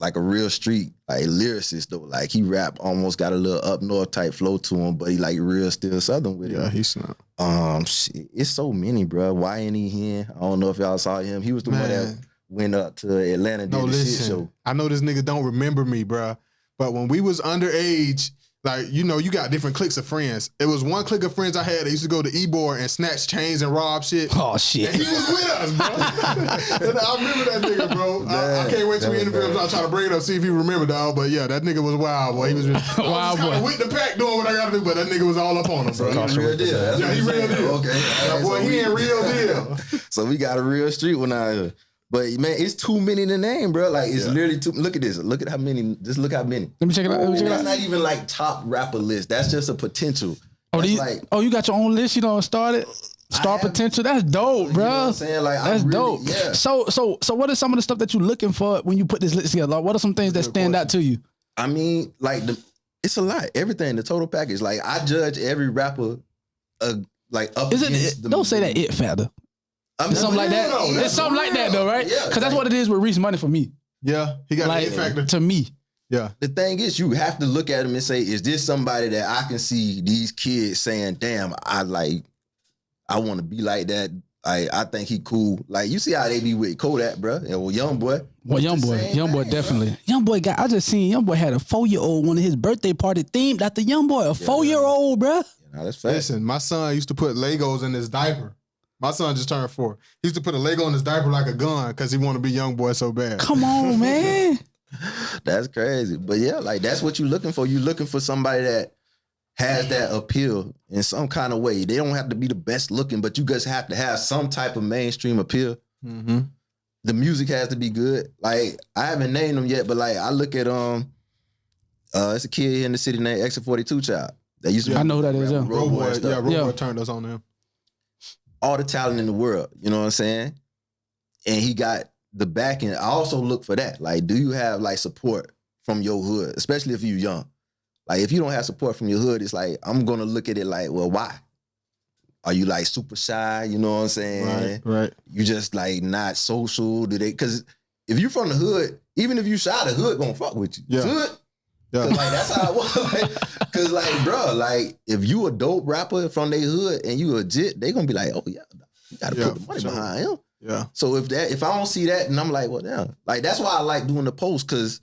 like a real street, like lyricist though. Like he rap almost got a little up north type flow to him, but he like real still southern with it. Yeah, he's not. It's so many, bro. YNE here. I don't know if y'all saw him. He was the one that went up to Atlanta, did the shit show. I know this nigga don't remember me, bro. But when we was underage, like, you got different cliques of friends. It was one clique of friends I had that used to go to Ybor and snatch chains and rob shit. oh shit. And he was with us, bro. And I remember that nigga, bro. I can't wait till we interview him. So I'll try to bring it up, see if he remember, dog. But yeah, that nigga was wild, boy. He was Wild boy. With the pack doing what I gotta do, but that nigga was all up on him, bro. He real deal. That's Yeah, what he I'm real saying. deal. Okay. That boy, he ain't real deal. So we got a real street one out here. But man, it's too many to name, bro. Like it's literally too. Look at this. Look at how many. Just look how many. Let me check it out. And that's not even like top rapper list. That's just a potential. That's You got your own list. You don't start it. Star potential. That's dope, bro. You know what I'm saying? Like, that's really, dope. Yeah. So what is some of the stuff that you're looking for when you put this list together? Like, what are some things that stand out to you? I mean, like it's a lot. Everything, the total package. Like I judge every rapper, like up against the. Don't say that it factor. It's something like that. It's something like that though, right? Yeah, because that's what it is with Reese Money for me. Yeah, he got like an it factor. to me. Yeah. The thing is, you have to look at him and say, is this somebody that I can see these kids saying, damn, I want to be like that. I think he cool. Like, you see how they be with Kodak, bro. And well, Young Boy. Well, Young Boy definitely. Bro. Young Boy I just seen Young Boy had a 4-year-old one of his birthday party themed after Young Boy, a 4-year-old, bro. Yeah, that's fact. Listen, my son used to put Legos in his diaper. My son just turned 4. He used to put a Lego in his diaper like a gun because he wanted to be Young Boy so bad. Come on, man. That's crazy. But yeah, like that's what you're looking for. You're looking for somebody that has that appeal in some kind of way. They don't have to be the best looking, but you just have to have some type of mainstream appeal. Mm-hmm. The music has to be good. Like, I haven't named them yet, but like I look at it's a kid here in the city named Exit 42 Child. That used to be I know who that is, yeah. Roboy turned us on to him. All the talent in the world, you know what I'm saying? And he got the back end, I also look for that. Like, do you have like support from your hood, especially if you're young? Like, if you don't have support from your hood, it's like, I'm gonna look at it like, well, why? Are you like super shy? You know what I'm saying? Right. You just like not social? Because if you from the hood, even if you shy, the hood gonna fuck with you. Yeah. Hood. Yeah. Cause like that's how it was. Cause like, bro, like if you a dope rapper from their hood and you legit, they gonna be like, oh yeah, you gotta put the money behind him. Yeah. So if I don't see that, and I'm like, well, damn. Like that's why I like doing the post, cause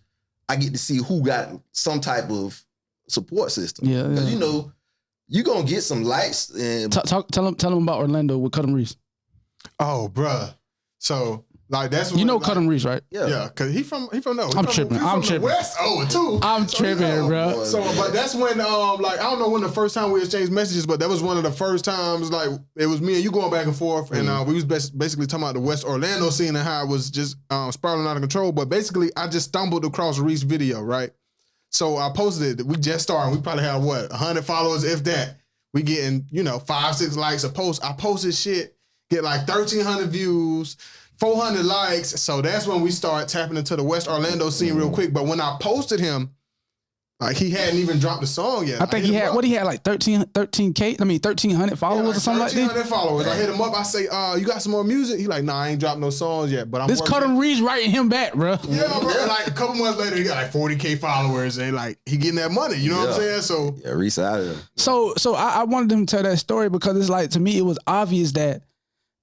I get to see who got some type of support system. Yeah. Cause you know, you gonna get some likes and Tell them about Orlando with Cut 'em Reese. Oh, bruh. So like that's You know like, Cut 'em Reese, right? Yeah, cause he from no. I'm tripping. I'm tripping. West too. I'm tripping, bro. So, but that's when like I don't know when the first time we exchanged messages, but that was one of the first times like it was me and you going back and forth, and we was basically talking about the West Orlando scene and how it was just spiraling out of control. But basically, I just stumbled across Reese video, right? So I posted it. We just started. We probably have 100 followers, if that. We getting 5-6 likes a post. I posted shit, get like 1,300 views. 400 likes, so that's when we start tapping into the West Orlando scene real quick. But when I posted him, like he hadn't even dropped the song yet. I think he had like 13K. I mean 1,300 followers or something like that. 1,300 followers. I hit him up. I say, you got some more music? He like, nah, I ain't dropped no songs yet. But I'm this Cut 'em Reese writing him back, bro. Yeah, bro. And like a couple months later, he got like 40K followers, and like he getting that money. You know what I'm saying? So yeah, Reese out of there. So I wanted him to tell that story because it's like, to me, it was obvious that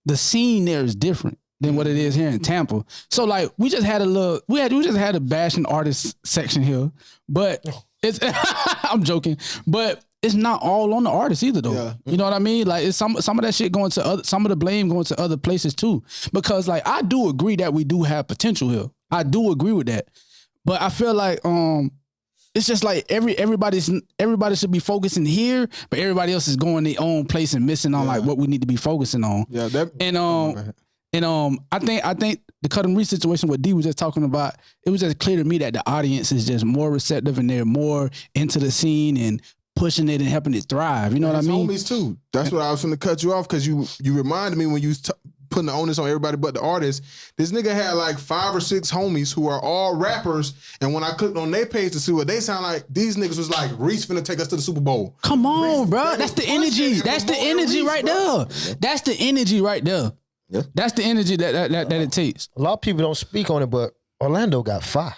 the scene there is different than what it is here in Tampa. So like we just had a bashing artist section here, but it's I'm joking, but it's not all on the artist either though. Yeah. You know what I mean? Like it's some of that shit going to some of the blame going to other places too. Because like I do agree that we do have potential here. I do agree with that. But I feel like it's just like everybody should be focusing here, but everybody else is going their own place and missing on like what we need to be focusing on. Yeah, I think the Cut 'em Reese situation, what D was just talking about, it was just clear to me that the audience is just more receptive and they're more into the scene and pushing it and helping it thrive. You know what I mean? Homies too. That's what I was going to cut you off because you reminded me when you was putting the onus on everybody but the artist. This nigga had like 5 or 6 homies who are all rappers, and when I clicked on their page to see what they sound like, these niggas was like, Reese finna take us to the Super Bowl. Come on, bro. That's the energy. That's the energy right there. That's the energy right there. Yeah. That's the energy that it takes. A lot of people don't speak on it, but Orlando got 5.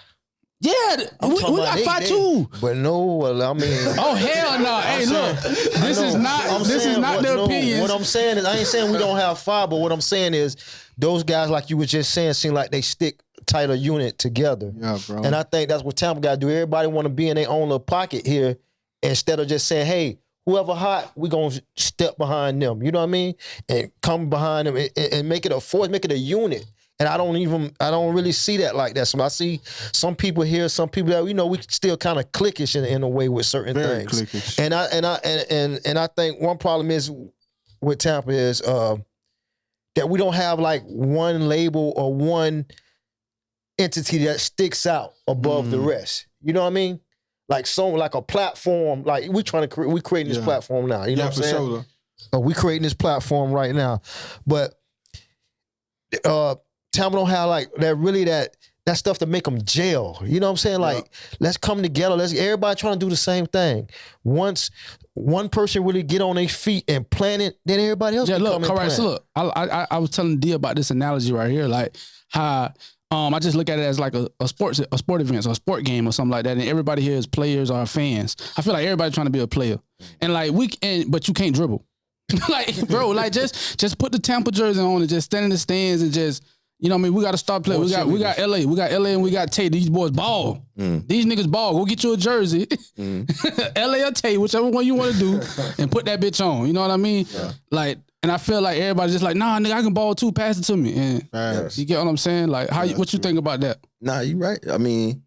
Yeah, we got 5 too. But no, well, I mean, oh hell no! Hey, look, this is not the opinions. What I'm saying is, I ain't saying we don't have 5, but what I'm saying is, those guys, like you were just saying, seem like they stick tighter unit together. Yeah, bro. And I think that's what Tampa got to do. Everybody want to be in their own little pocket here, instead of just saying, hey, whoever hot, we gonna step behind them. You know what I mean? And come behind them and make it a force, make it a unit. And I don't really see that like that. So I see some people here, some people that we still kind of cliquish in a way with certain Very things. cliquish. And I think one problem is with Tampa is that we don't have like one label or one entity that sticks out above the rest. You know what I mean? Like a platform. Like we creating this platform now. You know what I'm saying? Sure. We creating this platform right now, but Tampa don't have like that stuff to make them jail. You know what I'm saying? Like, let's come together. Let's everybody trying to do the same thing. Once one person really get on their feet and plan it, then everybody else can come and plan. So look, I was telling D about this analogy right here, like how I just look at it as like a sport event, or a sport game or something like that, and everybody here is players or fans. I feel like everybody trying to be a player, and like but you can't dribble. Like, bro, like just put the Tampa jersey on and just stand in the stands and just. You know what I mean? We got to start playing. We got LA. We got LA and we got Tate. These boys ball. These niggas ball. Go get you a jersey. LA or Tate, whichever one you want to do, and put that bitch on. You know what I mean? Yeah. Like, and I feel like everybody's just like, nah, nigga, I can ball too. Pass it to me. And you get what I'm saying? Like, what you think about that? Nah, you right. I mean,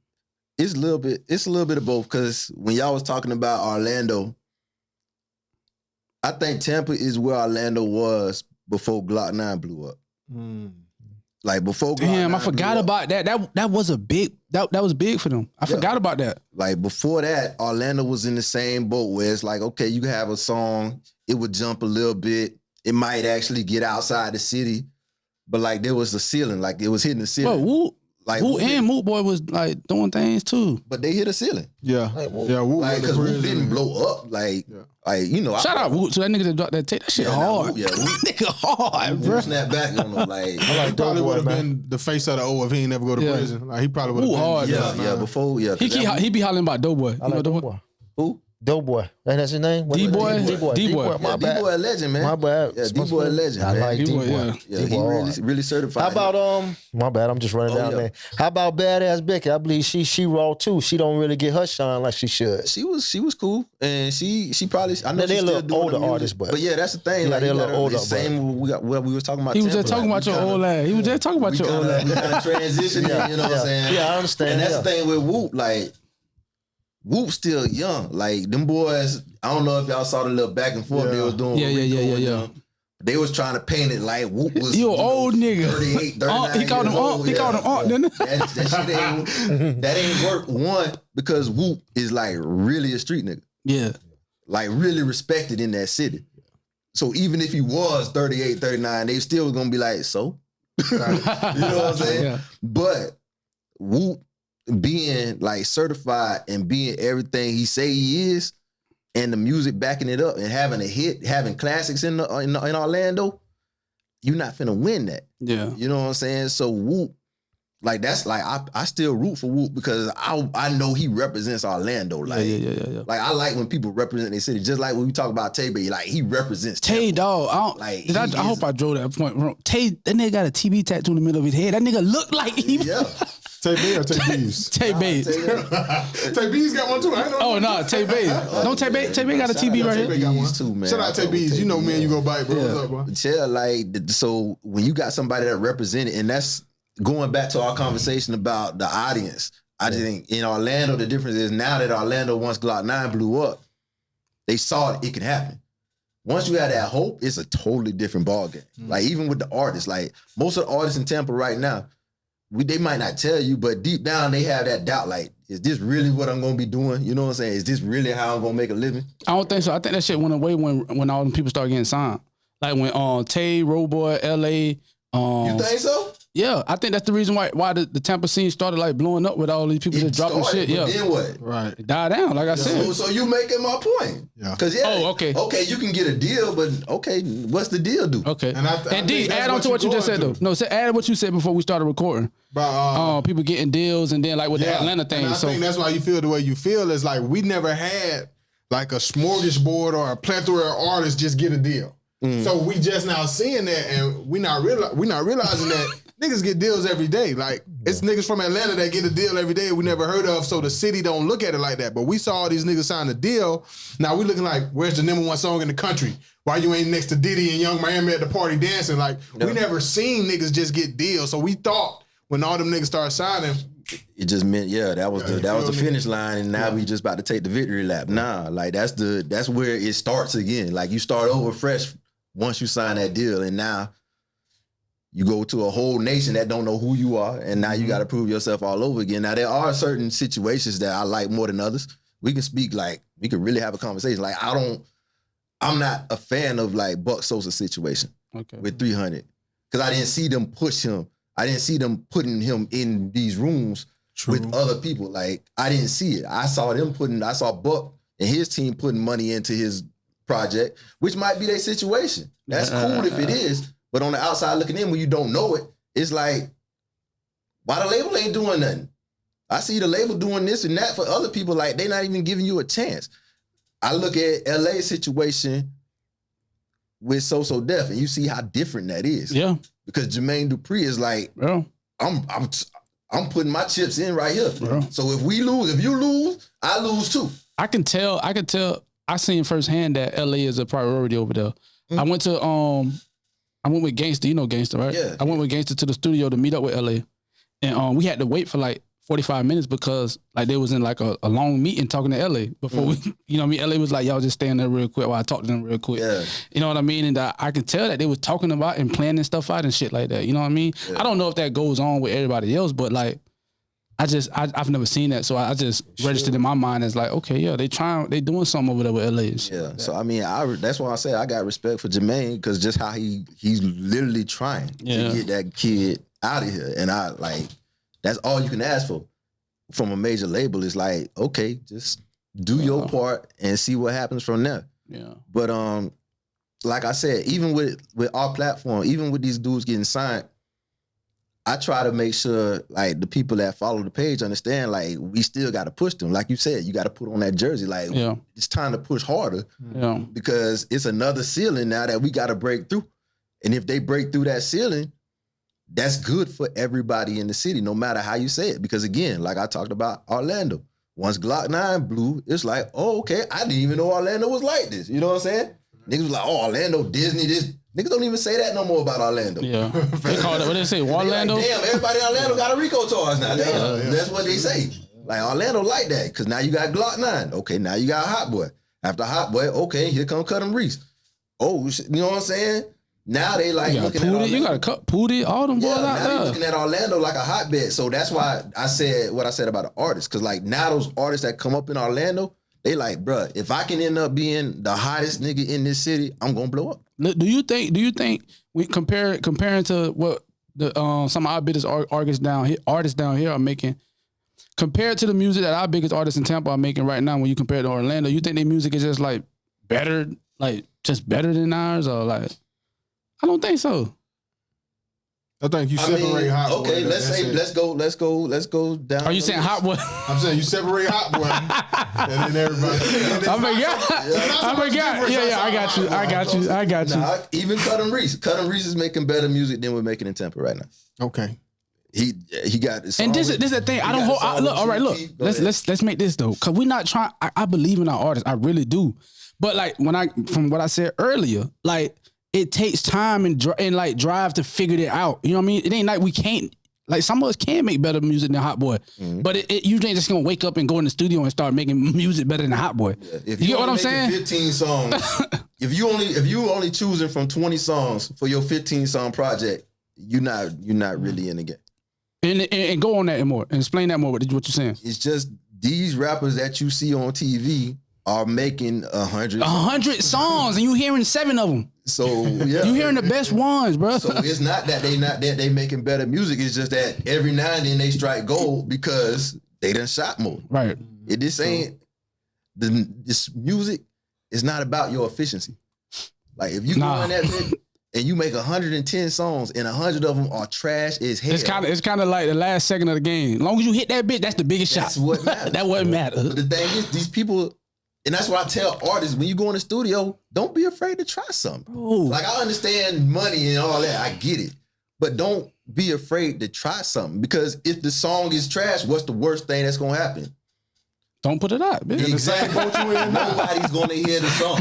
it's a little bit of both, because when y'all was talking about Orlando, I think Tampa is where Orlando was before Glock 9 blew up. Like before Glock 9 I forgot about that. That was a big that was big for them. I forgot about that. Like before that, Orlando was in the same boat where it's like, okay, you have a song, it would jump a little bit, it might actually get outside the city, but like there was a ceiling, like it was hitting the ceiling. Bro, Whoop, like Whoop and Moot Boy was like doing things too. but they hit a ceiling. Yeah. Like, because Whoop didn't blow up. Like you know. Shout out Whoop to that nigga that dropped that tape. That shit hard. Whoop, Nigga hard, bro. Snap back on him. Like, He probably would have been the face of the O if he ain't never go to prison. Like he probably would have been. hard. before. He be hollering about Doughboy. I like Doughboy. Who? Doughboy. That's his name? D-Boy. D-Boy. My bad. D-Boy a legend, man. My bad. Yeah, D-Boy a legend, I man. like D-Boy, D-Boy. Yeah, he D-Boy really certified. How about my bad, I'm just running down there. How about Badass Becky? I believe she raw too. She don't really get her shine like she should. She was cool, and she probably. I know they're she's a still little doing older the music, artists, but yeah, that's the thing. Yeah, like they're a little older, Same what we was talking about. He was Tampa, just talking like, about your old ass. He was just talking about your old ass. We kind of transitioning, you know what I'm saying? Yeah, I understand. And that's the thing with Whoop, like. Whoop's still young. Like, them boys, I don't know if y'all saw the little back and forth they was doing. Yeah. They was trying to paint it like Whoop was You old nigga. 38, 39 He called him Aunt. He called him Aunt, didn't he? That ain't work. One, because Whoop is like really a street nigga. Yeah. Like really respected in that city. So even if he was 38, 39, they still was gonna be like, so? You know what I'm saying? Yeah. But Whoop being like certified and being everything he say he is, and the music backing it up and having a hit, having classics in Orlando, you're not finna win that. Yeah. You know what I'm saying? So Whoop, like that's like I still root for Whoop because I know he represents Orlando. Like, Yeah. like I like when people represent their city. Just like when we talk about Tay Bay, like he represents Tay, Tampa. dog. I hope I drove that point wrong. Tay, that nigga got a TB tattoo in the middle of his head. That nigga look like he. Yeah. Tay Bay or Tay Bees? Tay Bay. Tay Bees got one too. I know. Oh no, Tay Bay. Don't Tay Bay. Tay Bay got a TB right Tay Bay here. got one Too, man. Shout out Tay Bees. You know me and you go bite, bro. What's up, bro? Yeah, like so when you got somebody that represented, and that's going back to our conversation about the audience. I just think in Orlando, the difference is now that Orlando, once Glock 9 blew up, they saw it could happen. Once you have that hope, it's a totally different ballgame. Like even with the artists, like most of the artists in Tampa right now, they might not tell you, but deep down they have that doubt. Like, is this really what I'm gonna be doing? You know what I'm saying? Is this really how I'm gonna make a living? I don't think so. I think that shit went away when all them people started getting signed. Like when Tay, Roboy, LA. You think so? Yeah, I think that's the reason why the Tampa scene started like blowing up with all these people just dropping shit. But Yeah, then what? Right. it died down. Like I said. So you making my point? Yeah. Because okay. Okay, you can get a deal, but okay, what's the deal do? Okay. And I And D, think that's add on to what you just said going though. No, add what you said before we started recording. But People getting deals and then like with the Atlanta thing. And I think that's why you feel the way you feel. Is like we never had like a smorgasbord or a plethora of artists just get a deal. So we just now seeing that, and we not realizing that niggas get deals every day. Like it's niggas from Atlanta that get a deal every day we never heard of. So the city don't look at it like that. But we saw all these niggas sign a deal. Now we looking like, where's the #1 song in the country? Why you ain't next to Diddy and Young Miami at the party dancing? Like we never seen niggas just get deals. So we thought when all them niggas started signing, It just meant that was the finish line, and now we just about to take the victory lap. Nah, like that's where it starts again. Like you start over fresh once you sign that deal, and now you go to a whole nation that don't know who you are, and now you got to prove yourself all over again. Now there are certain situations that I like more than others. We can speak like we can really have a conversation. Like I'm not a fan of like Buck Sosa's situation with 300 because I didn't see them push him. I didn't see them putting him in these rooms with other people. Like I didn't see it. I saw Buck and his team putting money into his project, which might be their situation. That's cool if it is. But on the outside looking in, when you don't know it, it's like, why the label ain't doing nothing? I see the label doing this and that for other people. Like they not even giving you a chance. I look at LA's situation with So Def, and you see how different that is. Yeah. Because Jermaine Dupri is like, I'm putting my chips in right here. Bro. So if you lose, I lose too. I can tell. I seen firsthand that LA is a priority over there. I went with Gangsta. You know Gangsta, right? Yeah. I went with Gangsta to the studio to meet up with LA, and we had to wait for like 45 minutes because like they was in like a long meeting talking to LA before we, you know what I mean? LA was like, y'all just stand there real quick while I talk to them real quick. Yeah. You know what I mean? And I can tell that they was talking about and planning stuff out and shit like that. You know what I mean? Yeah. I don't know if that goes on with everybody else, but like I've never seen that, so I just registered in my mind as like, okay, yeah, they doing something over there with LA. Yeah. So I mean, that's why I say I got respect for Jermaine because just how he's literally trying to get that kid out of here, and I like that's all you can ask for from a major label is like, okay, just do your part and see what happens from there. Yeah. But like I said, even with our platform, even with these dudes getting signed, I try to make sure like the people that follow the page understand like we still got to push them. Like you said, you got to put on that jersey. Like it's time to push harder because it's another ceiling now that we got to break through. And if they break through that ceiling, that's good for everybody in the city, no matter how you say it. Because again, like I talked about Orlando, once Glock 9 blew, it's like, oh, okay, I didn't even know Orlando was like this. You know what I'm saying? Niggas was like, oh, Orlando, Disney, this. Niggas don't even say that no more about Orlando. Yeah. They call it, what they say, Orlando? Like, damn, everybody in Orlando got a RICO charge now. Damn. That's what they say. Like, Orlando like that, because now you got Glock 9. Okay, now you got Hot Boy. After Hot Boy, okay, here come Cut 'em Reese. Oh, you know what I'm saying? Now they like looking at Orlando. You got to cut Pootie, all them boys out now there. They looking at Orlando like a hotbed. So that's why I said what I said about the artists. Because like now those artists that come up in Orlando, they like, bruh, if I can end up being the hottest nigga in this city, I'm gonna blow up. Do you think we comparing to what the some of our biggest artists down here are making, compared to the music that our biggest artists in Tampa are making right now, when you compare it to Orlando, you think their music is just like better, like just better than ours, or like? I don't think so. I think you separate Hot Boy. Okay, let's go down. Are you saying Hot Boy? I'm saying you separate Hot Boy, and then everybody. I forgot. Yeah, I got you. Nah, even Cut 'em Reese. Cut 'em Reese is making better music than we're making in Tampa right now. Okay. He got this. And this is the thing. I don't hold. Look, all right. Look, let's make this though, because we're not trying. I believe in our artists. I really do. But like from what I said earlier, like. It takes time and like drive to figure it out. You know what I mean? It ain't like we can't, like some of us can make better music than Hot Boy, but you ain't just gonna wake up and go in the studio and start making music better than Hot Boy. Yeah. If you get what I'm saying? 15 songs. if you only choosing from 20 songs for your 15 song project, you're not really in the game. And go on that more and explain that more. What you're saying? It's just these rappers that you see on TV are making 100 songs, and you hearing 7 of them. So yeah, you hearing the best ones, bro. So it's not that they making better music. It's just that every now and then they strike gold because they done shot more. Right. This ain't this music is not about your efficiency. Like if you go in that bit and you make 110 songs and 100 of them are trash as hell. It's kind of like the last second of the game. As long as you hit that bitch, that's the biggest shot. That's what matters. That what matters. But the thing is, these people. And that's what I tell artists, when you go in the studio, don't be afraid to try something. Bro. Like, I understand money and all that. I get it. But don't be afraid to try something. Because if the song is trash, what's the worst thing that's going to happen? Don't put it out, bitch. Exactly. Nobody's going to hear the song.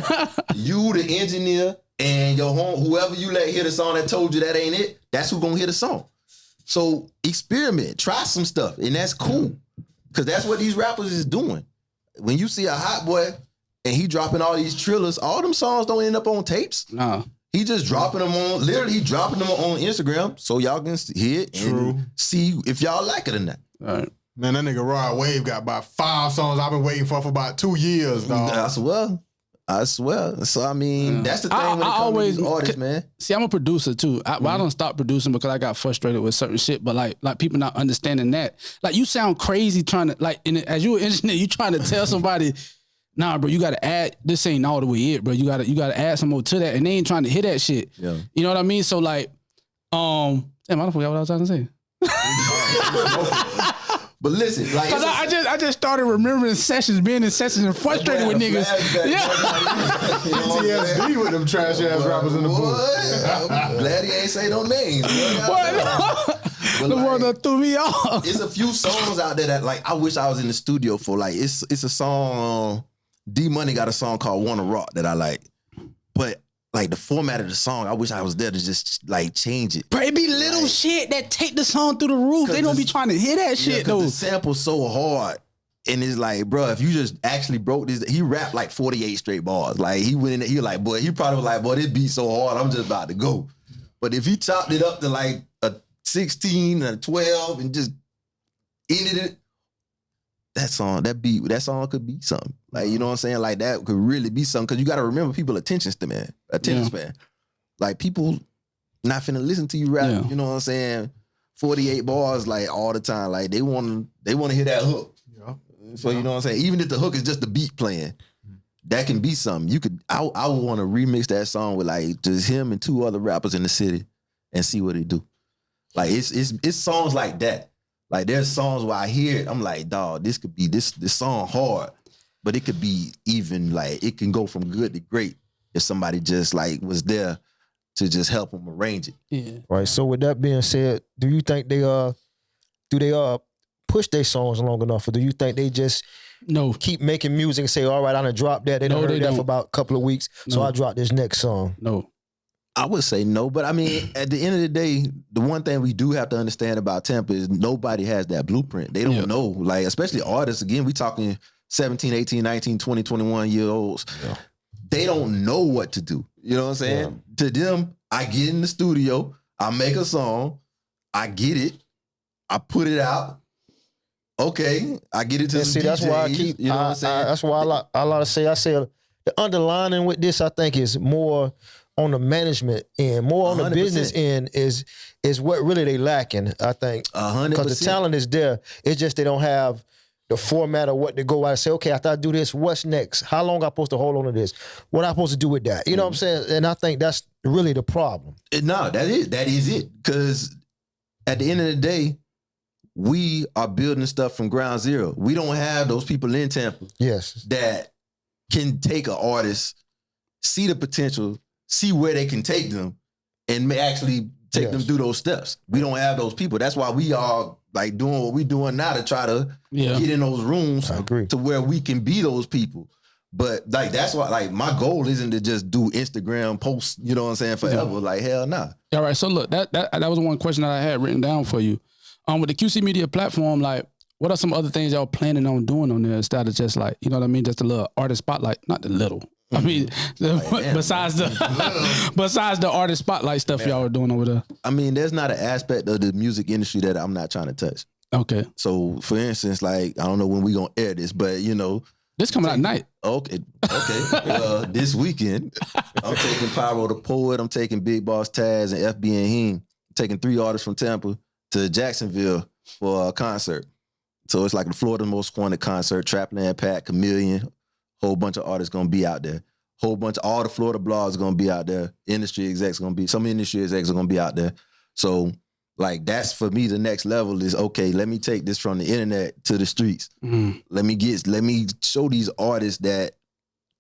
You, the engineer, and your whoever you let hear the song that told you that ain't it, that's who's going to hear the song. So experiment. Try some stuff. And that's cool. Because that's what these rappers is doing. When you see a Hot Boy and he dropping all these trillers, all them songs don't end up on tapes. No. He just dropping them on, literally dropping them on Instagram so y'all can hear it and see if y'all like it or not. All right. Man, that nigga Rod Wave got about 5 songs I've been waiting for about 2 years, dog. I swear. So, I mean, that's the thing when it comes to these artists, man. See, I'm a producer, too. I don't stop producing because I got frustrated with certain shit, but like people not understanding that. Like, you sound crazy trying to, like, as you an engineer, you trying to tell somebody, nah, bro, you got to add, this ain't all the way it, bro. You got to add some more to that, and they ain't trying to hear that shit. Yeah. You know what I mean? So, like, damn, I don't forget what I was trying to say. But listen, like, because I just started remembering being in sessions and frustrated with niggas. PTSD with them trash ass rappers in the booth. I'm glad he ain't say no names. The one that threw me off. It's a few songs out there that like I wish I was in the studio for. Like it's a song. D Money got a song called "Wanna Rock" that I like, but like the format of the song, I wish I was there to just like change it. Bro, it be little shit that take the song through the roof. They don't be trying to hear that shit though. The sample's so hard. And it's like, bro, if you just actually broke this, he rapped like 48 straight bars. Like he went in there, he like, boy, he probably was like, boy, this beat so hard, I'm just about to go. But if he chopped it up to like a 16 or 12 and just ended it. That song could be something. Like, you know what I'm saying? Like, that could really be something. Because you got to remember people attention span. Like, people not finna listen to you rap, you know what I'm saying? 48 bars, like, all the time. Like, they want to hear that hook. Yeah. So, you know what I'm saying? Even if the hook is just the beat playing, that can be something. I would want to remix that song with, like, just him and 2 other rappers in the city and see what they do. Like, it's songs like that. Like, there's songs where I hear it, I'm like, dog, this could be this song hard, but it could be even, like, it can go from good to great if somebody just, like, was there to just help them arrange it. Yeah. Right. So with that being said, do you think they push their songs long enough, or do you think they just keep making music and say, all right, I'm gonna drop that. They don't heard that for about a couple of weeks, so I drop this next song. No. I would say no, but I mean, at the end of the day, the one thing we do have to understand about Tampa is nobody has that blueprint. They don't know, like, especially artists. Again, we talking 17, 18, 19, 20, 21-year-olds. Yeah. They don't know what to do. You know what I'm saying? Yeah. To them, I get in the studio, I make a song, I get it, I put it out. Okay, I get it to the DJs. That's why you know what I'm saying? That's why I like to say, the underlining with this, I think, is more on the management end, more on 100%. The business end is what really they lacking, I think. 100%. Because the talent is there. It's just they don't have the format of what to go out and say, okay, after I do this, what's next? How long am I supposed to hold on to this? What am I supposed to do with that? You know what I'm saying? And I think that's really the problem. No, that is it. Because at the end of the day, we are building stuff from ground zero. We don't have those people in Tampa that can take an artist, see the potential, see where they can take them, and actually take them through those steps. We don't have those people. That's why we are, like, doing what we're doing now to try to get in those rooms to where we can be those people. But, like, that's why, like, my goal isn't to just do Instagram posts, you know what I'm saying, forever. Like, hell nah. All right, so look, that was one question that I had written down for you. With the QC Media platform, like, what are some other things y'all planning on doing on there instead of just, like, you know what I mean, just a little artist spotlight? Not the little. I mean, besides the artist spotlight stuff y'all are doing over there. I mean, there's not an aspect of the music industry that I'm not trying to touch. Okay. So, for instance, like, I don't know when we gonna air this, but, you know, this coming out at night. Okay. This weekend, I'm taking Pyro the Poet, I'm taking Big Boss Taz and FB and Heem. I'm taking 3 artists from Tampa to Jacksonville for a concert. So it's like the Florida Most Wanted concert. Trapland, Pat, Chameleon, whole bunch of artists gonna be out there. All the Florida blogs are gonna be out there. Industry execs some industry execs are gonna be out there. So, like, that's for me the next level is, okay, let me take this from the internet to the streets. Let me show these artists that,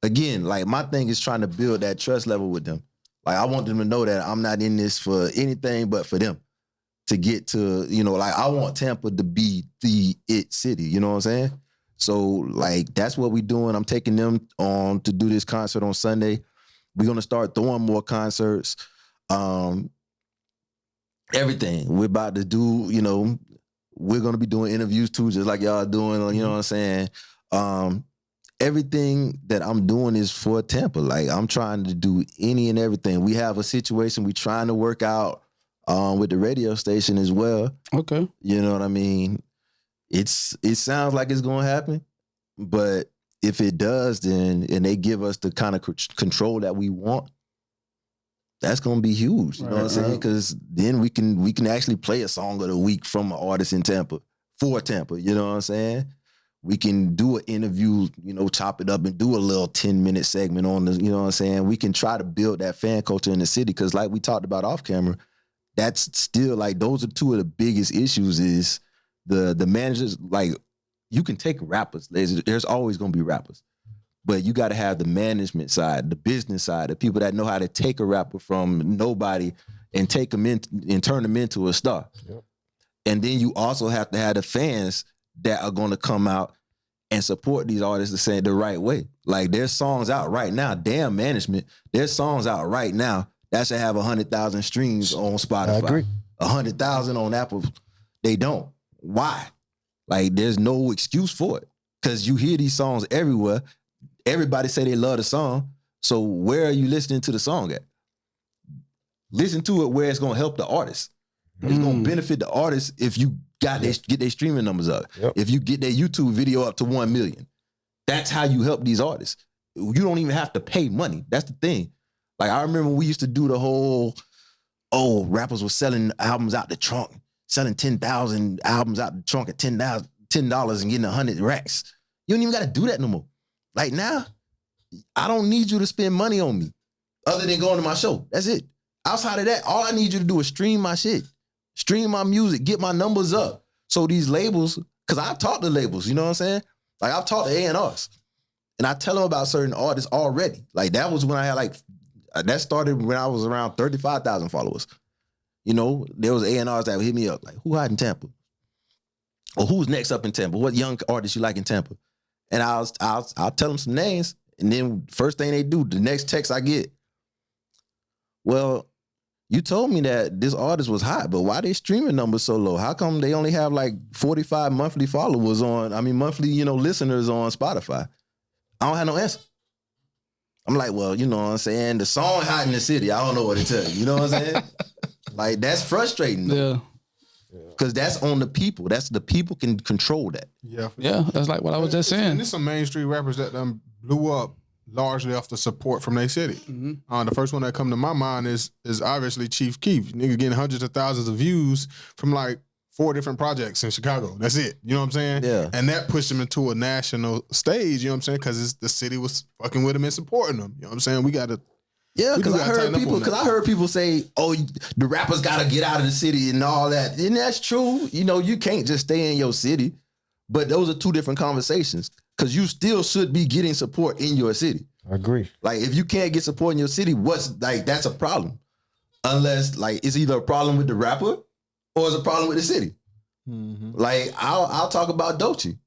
again, like, my thing is trying to build that trust level with them. Like, I want them to know that I'm not in this for anything but for them. To get to, you know, like, I want Tampa to be the it city, you know what I'm saying? So, like, that's what we're doing. I'm taking them on to do this concert on Sunday. We're going to start throwing more concerts. Everything. We're about to do, you know, we're going to be doing interviews too, just like y'all doing, you know what I'm saying? Everything that I'm doing is for Tampa. Like, I'm trying to do any and everything. We have a situation we're trying to work out with the radio station as well. Okay. You know what I mean? It sounds like it's gonna happen, but if it does, then and they give us the kind of control that we want, that's gonna be huge. You know what I'm saying? Because then we can actually play a song of the week from an artist in Tampa for Tampa. You know what I'm saying? We can do an interview, you know, chop it up and do a little 10-minute segment on the, you know what I'm saying? We can try to build that fan culture in the city because, like we talked about off camera, that's still, like, those are 2 of the biggest issues is the managers. Like, you can take rappers. There's always going to be rappers. But you got to have the management side, the business side, the people that know how to take a rapper from nobody and take them in and turn them into a star. Yep. And then you also have to have the fans that are going to come out and support these artists to say it the right way. Like, there's songs out right now. Damn management. There's songs out right now that should have 100,000 streams on Spotify. I agree. 100,000 on Apple. They don't. Why? Like, there's no excuse for it. Because you hear these songs everywhere. Everybody say they love the song. So where are you listening to the song at? Listen to it where it's going to help the artist. It's gonna benefit the artists if you get their streaming numbers up. Yep. If you get their YouTube video up to 1 million, that's how you help these artists. You don't even have to pay money. That's the thing. Like I remember we used to do the whole, rappers were selling albums out the trunk, selling 10,000 albums out the trunk at $10 and getting 100 racks. You don't even got to do that no more. Like now, I don't need you to spend money on me other than going to my show. That's it. Outside of that, all I need you to do is stream my shit, stream my music, get my numbers up. So these labels, because I've talked to labels, you know what I'm saying? Like I've talked to A&Rs and I tell them about certain artists already. Like that was when I had that started when I was around 35,000 followers. You know, there was A&Rs that would hit me up like, who hot in Tampa? Or who's next up in Tampa? What young artists you like in Tampa? And I'll tell them some names. And then first thing they do, the next text I get, well, you told me that this artist was hot, but why they streaming numbers so low? How come they only have like 45 monthly followers monthly, listeners on Spotify? I don't have no answer. I'm like, well, you know what I'm saying? The song hot in the city. I don't know what to tell you. You know what I'm saying? Like, that's frustrating. Yeah. Because that's on the people. That's the people can control that. Yeah. Yeah, that's like what I was just saying. And there's some mainstream rappers that blew up largely off the support from their city. Mm-hmm. The first one that come to my mind is obviously Chief Keef. Nigga getting hundreds of thousands of views from like 4 different projects in Chicago. That's it. You know what I'm saying? Yeah. And that pushed him into a national stage, you know what I'm saying? Because the city was fucking with him and supporting him. You know what I'm saying? We got to... Yeah, because I heard people say, the rappers got to get out of the city and all that. And that's true. You can't just stay in your city. But those are 2 different conversations. Because you still should be getting support in your city. I agree. Like, if you can't get support in your city, that's a problem. Unless, like, it's either a problem with the rapper or it's a problem with the city. Mm-hmm. Like, I'll talk about Doechii,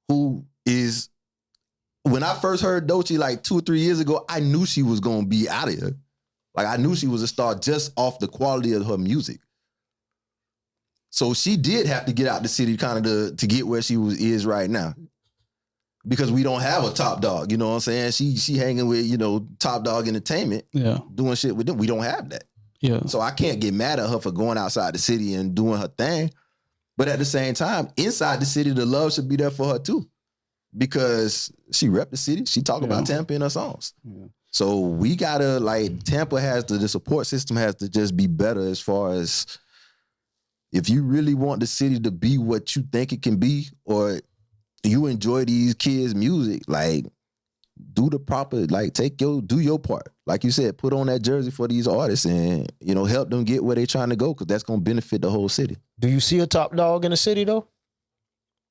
who is... When I first heard Doechii like 2 or 3 years ago, I knew she was going to be out of here. Like, I knew she was a star just off the quality of her music. So she did have to get out the city kind of to get where she is right now. Because we don't have a Top Dog, you know what I'm saying? She hanging with, Top Dog Entertainment, doing shit with them. We don't have that. Yeah. So I can't get mad at her for going outside the city and doing her thing. But at the same time, inside the city, the love should be there for her too. Because she rep the city. She talk about Tampa in her songs. Yeah. So we gotta, Tampa has the support system has to just be better as far as if you really want the city to be what you think it can be, or you enjoy these kids' music, do the proper, do your part. Like you said, put on that jersey for these artists and, help them get where they're trying to go, because that's gonna benefit the whole city. Do you see a Top Dog in the city though?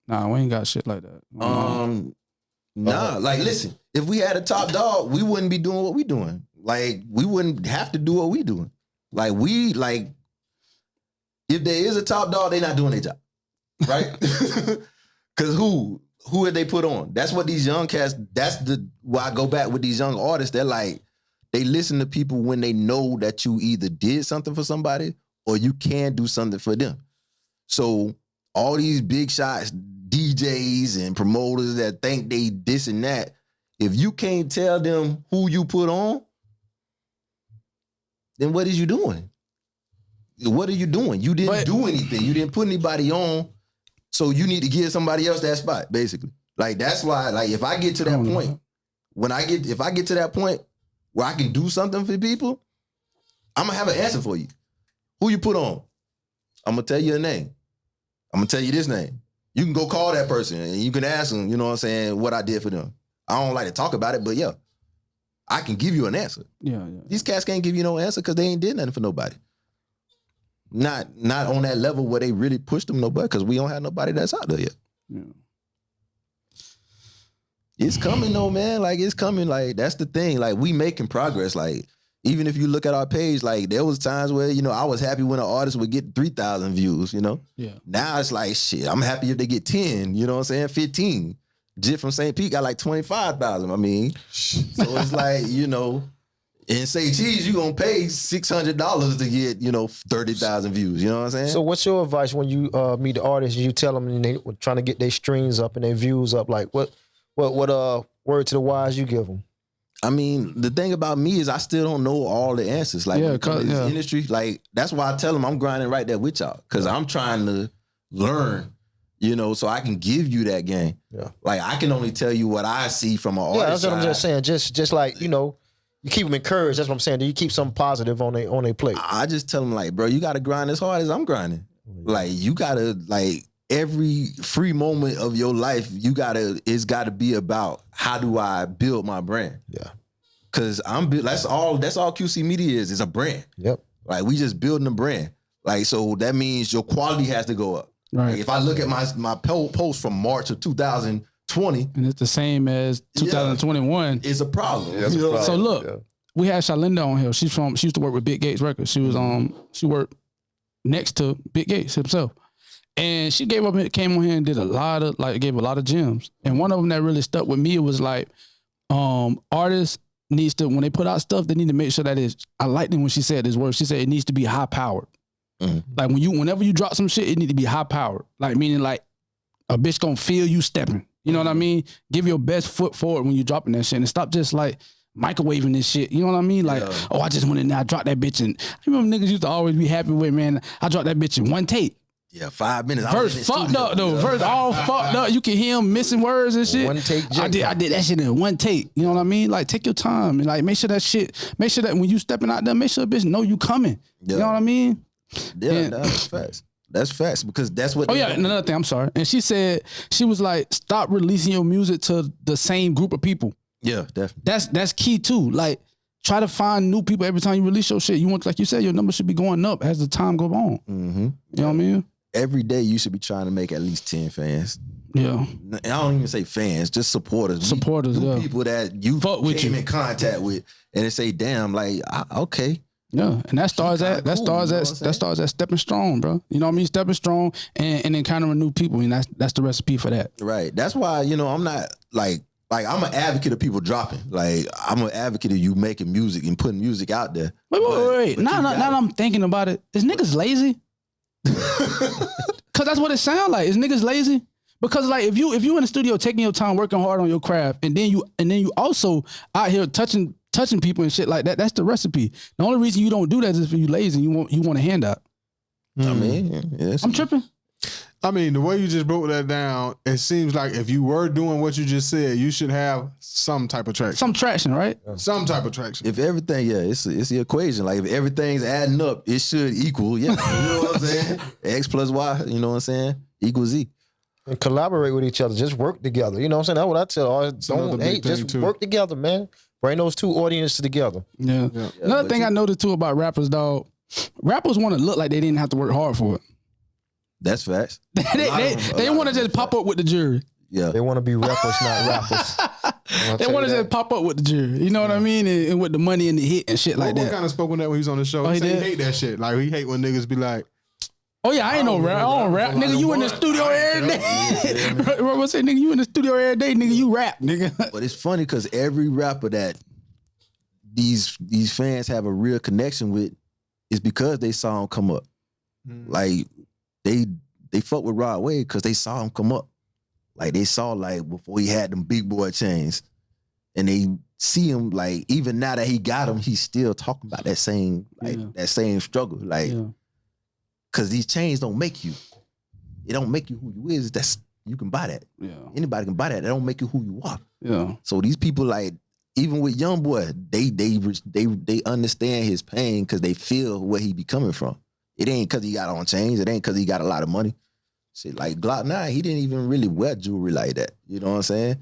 Nah, we ain't got shit like that. Listen, if we had a Top Dog, we wouldn't be doing what we doing. Like, we wouldn't have to do what we doing. If there is a Top Dog, they not doing their job, right? Because who had they put on? That's what these young cats, why I go back with these young artists. They're like, they listen to people when they know that you either did something for somebody or you can do something for them. So all these big shots, DJs and promoters that think they this and that, if you can't tell them who you put on, then what is you doing? What are you doing? You didn't do anything. You didn't put anybody on, so you need to give somebody else that spot, basically. That's why, if I get to that point, if I get to that point where I can do something for people, I'm gonna have an answer for you. Who you put on? I'm gonna tell you a name. I'm gonna tell you this name. You can go call that person and you can ask them, you know what I'm saying, what I did for them. I don't like to talk about it, but yeah, I can give you an answer. Yeah. These cats can't give you no answer because they ain't did nothing for nobody. Not on that level where they really pushed them nobody, because we don't have nobody that's out there yet. Yeah. It's coming though, man. It's coming. That's the thing. We making progress. Even if you look at our page, there was times where, I was happy when an artist would get 3,000 views, Yeah. Now it's shit, I'm happy if they get 10, you know what I'm saying? 15. Jit from St. Pete got 25,000. I mean, so it's in Say Cheese, you gonna pay $600 to get, 30,000 views. You know what I'm saying? So what's your advice when you meet the artists and you tell them and they trying to get their streams up and their views up? What word to the wise you give them? I mean, the thing about me is I still don't know all the answers. Like, when it comes to this industry, like, that's why I tell them I'm grinding right there with y'all. Because I'm trying to learn, you know, so I can give you that game. Yeah. Like, I can only tell you what I see from an artist. Yeah, that's what I'm just side. saying. Just like, you know, you keep them encouraged. That's what I'm saying. Do you keep something positive on their plate? I just tell them, like, bro, you got to grind as hard as I'm grinding. Like, you got to, like, every free moment of your life, it's got to be about how do I build my brand? Yeah. Cause that's all QC Media is a brand. Yep. Like, we just building a brand. Like, so that means your quality has to go up. Right. Like, if I look at my post from March of 2020, and it's the same as 2021. it's a problem. Yeah, it's a problem. So look, we had Shalinda on here. She used to work with Big Gates Records. She was she worked next to Big Gates himself. And she came on here and did gave a lot of gems. And one of them that really stuck with me was like, artists needs to, when they put out stuff, they need to make sure that I liked it when she said this word. She said it needs to be high powered. Mm-hmm. Like whenever you drop some shit, it need to be high powered. Like, meaning like a bitch gonna feel you stepping. You know what I mean? Give your best foot forward when you dropping that shit and stop just like microwaving this shit. You know what I mean? Like, oh, I just went in there, I dropped that bitch. And I remember niggas used to always be happy with, man, I dropped that bitch in one take. Yeah, 5 minutes. Verse fucked up though. Verse all fucked up. You can hear him missing words and shit. One take. I did that shit in one take. You know what I mean? Like, take your time and like make sure that when you stepping out there, make sure bitch know you coming. Yeah. You know what I mean? Yeah, that's facts. That's facts because that's what. Oh yeah, and another thing. I'm sorry. And she said she was like, stop releasing your music to the same group of people. Yeah, definitely. That's key too. Like, try to find new people every time you release your shit. You want, like you said, your number should be going up as the time goes on. Mm-hmm. You know what I mean? Every day you should be trying to make at least 10 fans. Yeah. I don't even say fans, just supporters. Supporters, new yeah. people that you came in contact with and they say, damn, like, okay. Yeah, and that starts at stepping strong, bro. You know what I mean? Stepping strong and encountering new people, and that's the recipe for that. Right. That's why, you know, I'm not like I'm an advocate of people dropping. Like, I'm an advocate of you making music and putting music out there. Wait. Now I'm thinking about it. Is niggas lazy? Cause that's what it sounds like. Is niggas lazy? Because like if you in the studio taking your time working hard on your craft and then you also out here touching people and shit like that, that's the recipe. The only reason you don't do that is if you lazy and you want a handout. I mean, yes. I'm tripping. I mean, the way you just broke that down, it seems like if you were doing what you just said, you should have some type of traction. Some traction, right? Some type of traction. If everything, it's the equation. Like, if everything's adding up, it should equal, you know what I'm saying? X plus Y, you know what I'm saying? Equals Z. And collaborate with each other. Just work together. You know what I'm saying? That's what I tell all. Don't hate. Just work together, man. Bring those two audiences together. Yeah. Another thing I noticed too about rappers, dog. Rappers want to look like they didn't have to work hard for it. That's facts. they want to just pop up with the jury. Yeah. They want to be rappers, not rappers. They want to just pop up with the jury. You know what I mean? And with the money and the hit and shit like that. What kind of spoke on that when he was on the show? Oh, he he hate that shit. Like, he hate when niggas be like, oh yeah, I ain't no rap. I don't rap. Nigga, you in the studio every day. What's that, nigga? You in the studio every day, nigga, you rap, nigga. But it's funny because every rapper that these fans have a real connection with is because they saw him come up. Like, they fuck with Jrod813 because they saw him come up. Like, they saw, like, before he had them big boy chains. And they see him, like, even now that he got them, he's still talking about that same, that same struggle. Like, because these chains don't make you. It don't make you who you is. You can buy that. Yeah. Anybody can buy that. That don't make you who you are. Yeah. So these people, like, even with Youngboy, they understand his pain because they feel where he be coming from. It ain't because he got on chains. It ain't because he got a lot of money. Shit, like Glock 9, he didn't even really wear jewelry like that. You know what I'm saying?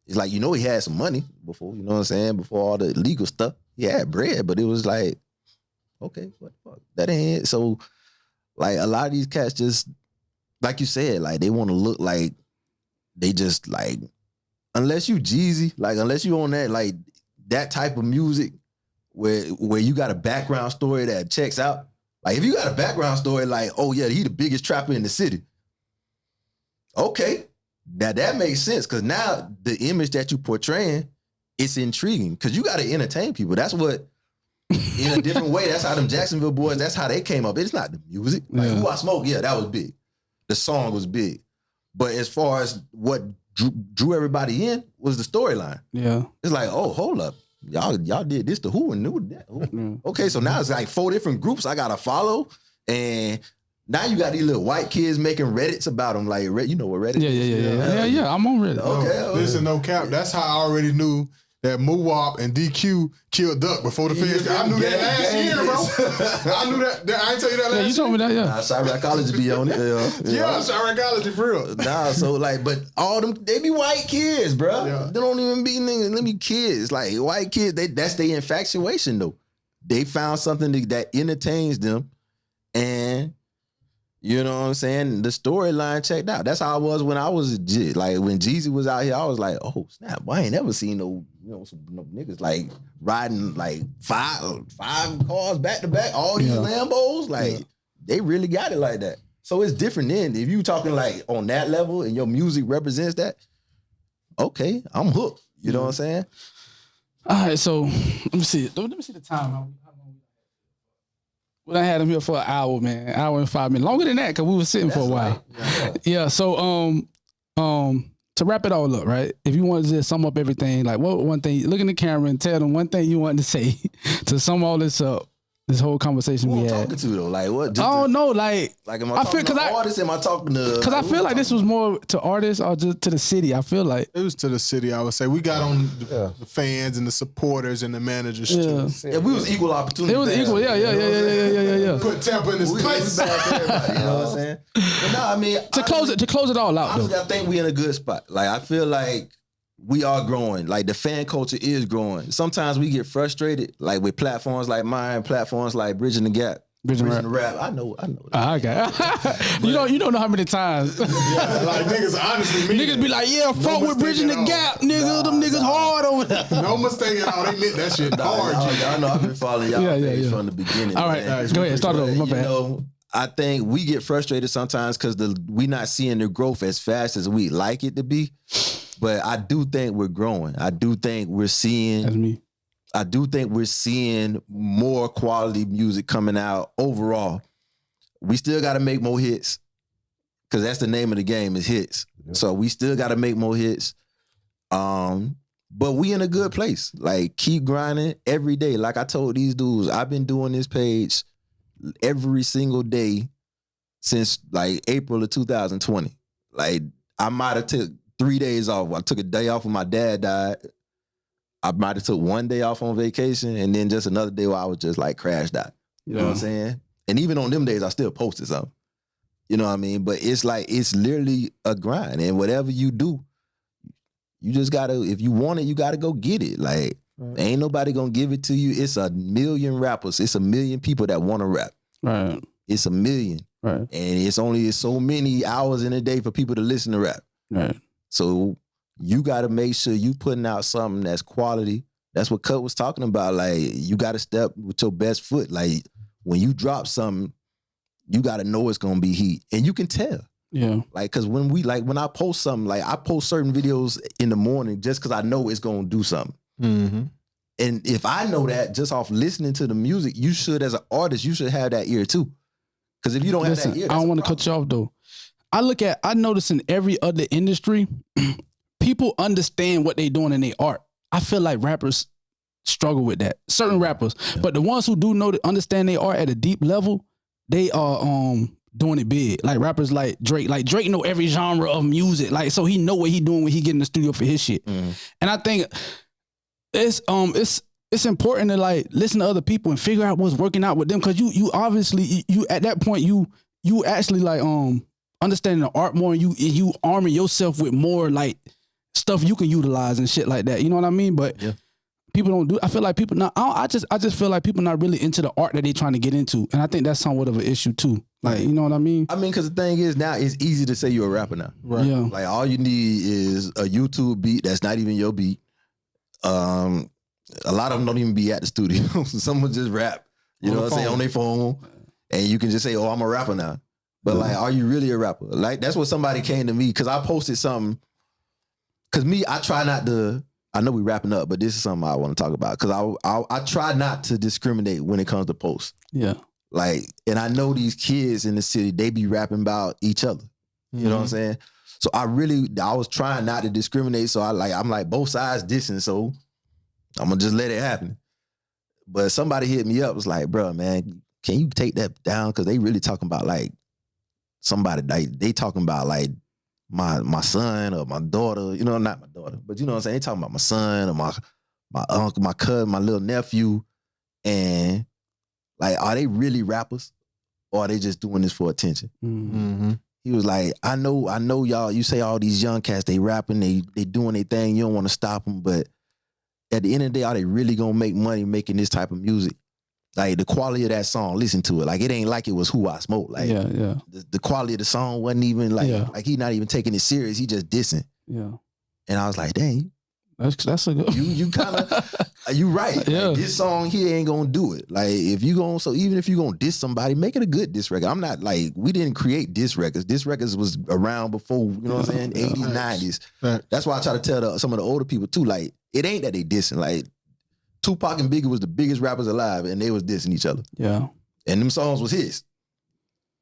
It's like, you know, he had some money before, you know what I'm saying? Before all the illegal stuff. He had bread, but it was like, okay, what the fuck? That ain't it. So, like, a lot of these cats just, like you said, like, they want to look like they just, like, unless you Jeezy, like, unless you on that, like, that type of music where you got a background story that checks out. Like, if you got a background story like, oh yeah, he the biggest trapper in the city. Okay, now that makes sense because now the image that you portraying, it's intriguing because you got to entertain people. That's what, in a different way, that's how them Jacksonville boys, that's how they came up. It's not the music. Like, Who I Smoke, yeah, that was big. The song was big. But as far as what drew everybody in was the storyline. Yeah. It's like, oh, hold up. y'all did this to who and knew that. Who? Okay, so now it's like 4 different groups I gotta follow, and now you got these little white kids making Reddits about them. Like, you know what Reddit is? Yeah. I'm on Reddit. Okay. Listen, no cap. That's how I already knew that Muwop and DQ killed Duck before the feds. I knew that last year, bro. I knew that. I ain't tell you that last year. You told me that, yeah. Nah, Psychology be on it. Yeah, Psychology for real. Nah, so like, but all them, they be white kids, bro. Yeah. They don't even be niggas, they be kids. Like, white kids, that's their infatuation, though. They found something that entertains them, and you know what I'm saying? The storyline checked out. That's how I was when I was like when Jeezy was out here. I was like, oh snap! I ain't never seen no niggas like riding like five cars back to back, all these Lambos. Like they really got it like that. So it's different then. If you talking like on that level and your music represents that, okay, I'm hooked. You know what I'm saying? All right, so let me see the time. We done had him here for an hour, man. An hour and 5 minutes. Longer than that, because we were sitting for a while. Right. Yeah, so to wrap it all up, right? If you want to just sum up everything, like what one thing, look in the camera and tell them one thing you want to say to sum all this up, this whole conversation Who we I'm had. talking to though? Like what? I don't know, like am I talking to artists? Am I talking to? Because I feel like this was more to artists or just to the city. I feel like it was to the city. I would say we got on the fans and the supporters and the managers too. Yeah, we was equal opportunity. It was equal. Yeah. Put Tampa in his place. You know what I'm saying? But no, I mean to close it all out. Honestly, though. I think we in a good spot. Like I feel like we are growing. Like the fan culture is growing. Sometimes we get frustrated, like with platforms like mine, platforms like Bridging the Gap. Bridging the Rap. I know. Okay. you don't know how many times. Like niggas honestly mean niggas be like, yeah, fuck with Bridging the Gap, nigga. Them niggas hard over there. No mistake at all. They meant that shit hard. I know. I've been following y'all from the beginning. All right, go ahead. Start over. My bad. Know, I think we get frustrated sometimes because we not seeing the growth as fast as we like it to be. But I do think we're growing. I do think we're seeing. That's me. I do think we're seeing more quality music coming out overall. We still got to make more hits because that's the name of the game is hits. Yeah. So we still got to make more hits. But we in a good place. Like keep grinding every day. Like I told these dudes, I've been doing this page every single day since like April of 2020. Like I might have took 3 days off. I took a day off when my dad died. I might have took 1 day off on vacation and then just another day where I was just like crashed out. You know what I'm saying? And even on them days, I still posted something. You know what I mean? But it's like, it's literally a grind. And whatever you do, you just gotta, if you want it, you gotta go get it. Like, ain't nobody gonna give it to you. It's 1 million rappers. It's 1 million people that wanna rap. Right. It's 1 million. Right. And it's only so many hours in a day for people to listen to rap. Right. So you got to make sure you putting out something that's quality. That's what Cut was talking about. Like you got to step with your best foot. Like when you drop something, you got to know it's going to be heat. And you can tell. Yeah. Like, cause when I post something, like I post certain videos in the morning just cause I know it's going to do something. Mm-hmm. And if I know that just off listening to the music, you should, as an artist, you should have that ear too. Cause if you don't have that ear, I don't want to cut you off though. I notice in every other industry, people understand what they doing in their art. I feel like rappers struggle with that. Certain rappers. Yeah. But the ones who do understand their art at a deep level, they are doing it big. Like rappers like Drake. Like Drake know every genre of music. Like so he know what he doing when he get in the studio for his shit. Mm-hmm. And I think it's important to like listen to other people and figure out what's working out with them. Cause you obviously you at that point you actually like understanding the art more and you arming yourself with more like stuff you can utilize and shit like that. You know what I mean? But people don't do. I feel like people not. I just feel like people not really into the art that they trying to get into, and I think that's somewhat of an issue too. Like, you know what I mean? I mean, because the thing is now it's easy to say you're a rapper now. Right. Yeah. Like all you need is a YouTube beat that's not even your beat. A lot of them don't even be at the studio. Someone just rap. You know what I'm saying, on their phone, and you can just say, "Oh, I'm a rapper now." But like, are you really a rapper? Like that's what somebody came to me because I posted something. Because me, I try not to. I know we wrapping up, but this is something I want to talk about because I try not to discriminate when it comes to posts. Yeah. Like, and I know these kids in the city, they be rapping about each other. You know what I'm saying? So I was trying not to discriminate. So I'm like both sides dissing. So I'm gonna just let it happen. But somebody hit me up, was like, bro, man, can you take that down? Cause they really talking about like somebody, like they talking about like my son or my daughter, you know, not my daughter, but you know what I'm saying? They talking about my son or my uncle, my cousin, my little nephew. And like, are they really rappers or are they just doing this for attention? Mm-hmm. He was like, I know y'all, you say all these young cats, they rapping, they doing their thing, you don't want to stop them, but at the end of the day, are they really gonna make money making this type of music? Like the quality of that song, listen to it. Like it ain't like it was Who I Smoke. Like the quality of the song wasn't even like he not even taking it serious. He just dissing. Yeah. And I was like, dang, that's a good. You kind of you right. Yeah. Like, this song here ain't gonna do it. Like if you gonna, so even if you gonna diss somebody, make it a good diss record. I'm not like, we didn't create diss records. Diss records was around before, you know what I'm saying, 80s, 90s. Right. That's why I try to tell some of the older people too, like it ain't that they dissing. Like Tupac and Biggie was the biggest rappers alive and they was dissing each other. Yeah. And them songs was his.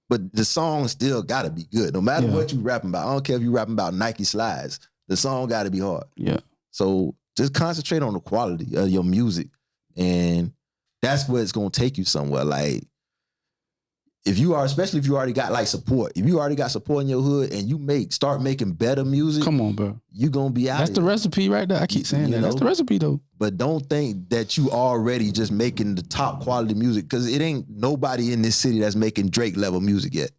But the song still gotta be good. No matter what you rapping about. I don't care if you rapping about Nike slides. The song gotta be hard. Yeah. So just concentrate on the quality of your music. And that's where it's gonna take you somewhere. Like, especially if you already got like support. If you already got support in your hood and you start making better music. Come on, bro. You gonna be out. That's the recipe right there. I keep saying that. That's the recipe though. But don't think that you already just making the top quality music, because it ain't nobody in this city that's making Drake level music yet.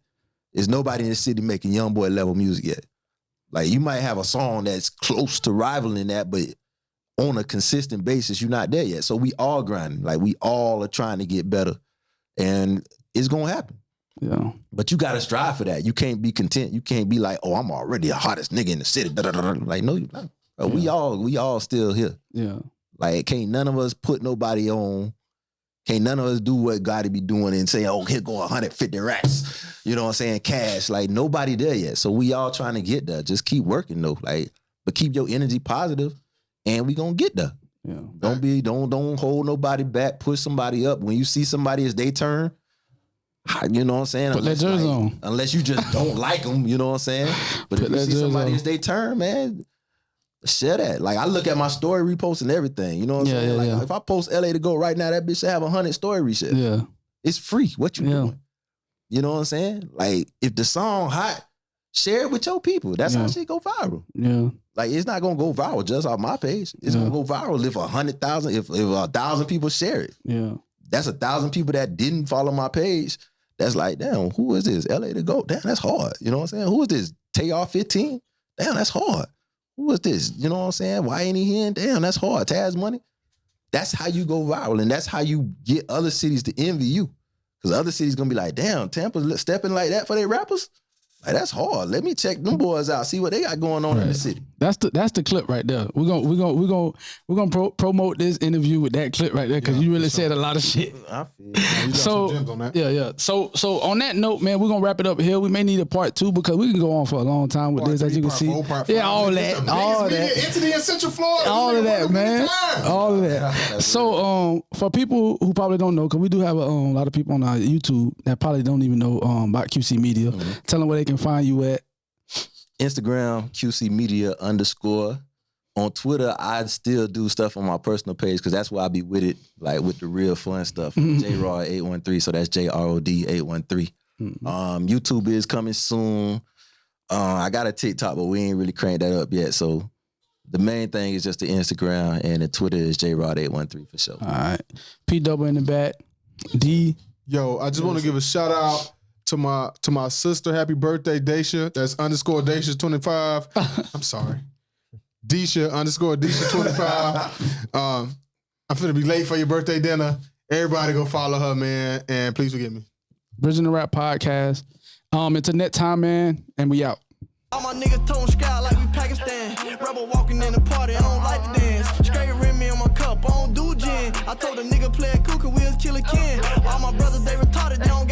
There's nobody in this city making YoungBoy level music yet. Like you might have a song that's close to rivaling that, but on a consistent basis, you're not there yet. So we all grinding. Like we all are trying to get better. And it's gonna happen. Yeah. But you gotta strive for that. You can't be content. You can't be like, oh, I'm already the hottest nigga in the city. Like, no, you're not. We all still here. Yeah. Like, can't none of us put nobody on. Can't none of us do what Gotti be doing and say, oh, here go 150 racks. You know what I'm saying? Cash. Like, nobody there yet. So we all trying to get there. Just keep working though. Like, but keep your energy positive and we gonna get there. Yeah. Don't hold nobody back. Push somebody up. When you see somebody, it's their turn. You know what I'm saying? Put that jersey on. Unless you just don't like them, you know what I'm saying? But if you see somebody, it's their turn, man. Share that. Like I look at my story reposts and everything. You know what I'm saying? Like if I post LA to go right now, that bitch should have 100 story reshares. Yeah. It's free. What you doing? You know what I'm saying? Like if the song hot, share it with your people. That's how shit go viral. Yeah. Like it's not gonna go viral just off my page. It's gonna go viral if 100,000, if 1,000 people share it. Yeah. That's 1,000 people that didn't follow my page. That's like, damn, who is this? LA to go. Damn, that's hard. You know what I'm saying? Who is this? TR15? Damn, that's hard. Who is this? You know what I'm saying? Why ain't he here? Damn, that's hard. Taz Money. That's how you go viral. And that's how you get other cities to envy you. Because other cities gonna be like, damn, Tampa's stepping like that for their rappers? Like, that's hard. Let me check them boys out, see what they got going on in the city. That's the clip right there. We're gonna promote this interview with that clip right there because you really said a lot of shit. I feel You got some gems on that. Yeah. So on that note, man, we're gonna wrap it up here. We may need a part 2 because we can go on for a long time with this, as you can see. All that. Entity in Central Florida. All of that, man. All of that. So for people who probably don't know, because we do have a lot of people on our YouTube that probably don't even know about QC Media. Tell them where they can find you at. Instagram, QC Media _. On Twitter, I still do stuff on my personal page because that's where I be with it, like with the real fun stuff. Jrod813, so that's JROD813. YouTube is coming soon. I got a TikTok, but we ain't really cranked that up yet. So the main thing is just the Instagram, and the Twitter is Jrod813 for sure. All right. P-Double in the back. D. Yo, I just want to give a shout out to my sister. Happy birthday, Daisha. That's _Daisha25. I'm sorry. Deisha _Deisha25. I'm finna be late for your birthday dinner. Everybody go follow her, man. And please forgive me. Bridging the Rap Podcast. Internet time, man. And we out. All my niggas tone sky like we Pakistan. Rebel walking in the party, I don't like to dance. Straight rim me on my cup, I don't do gin. I told a nigga play it cool, cause we was killer kin. All my brothers, they retarded, they don't got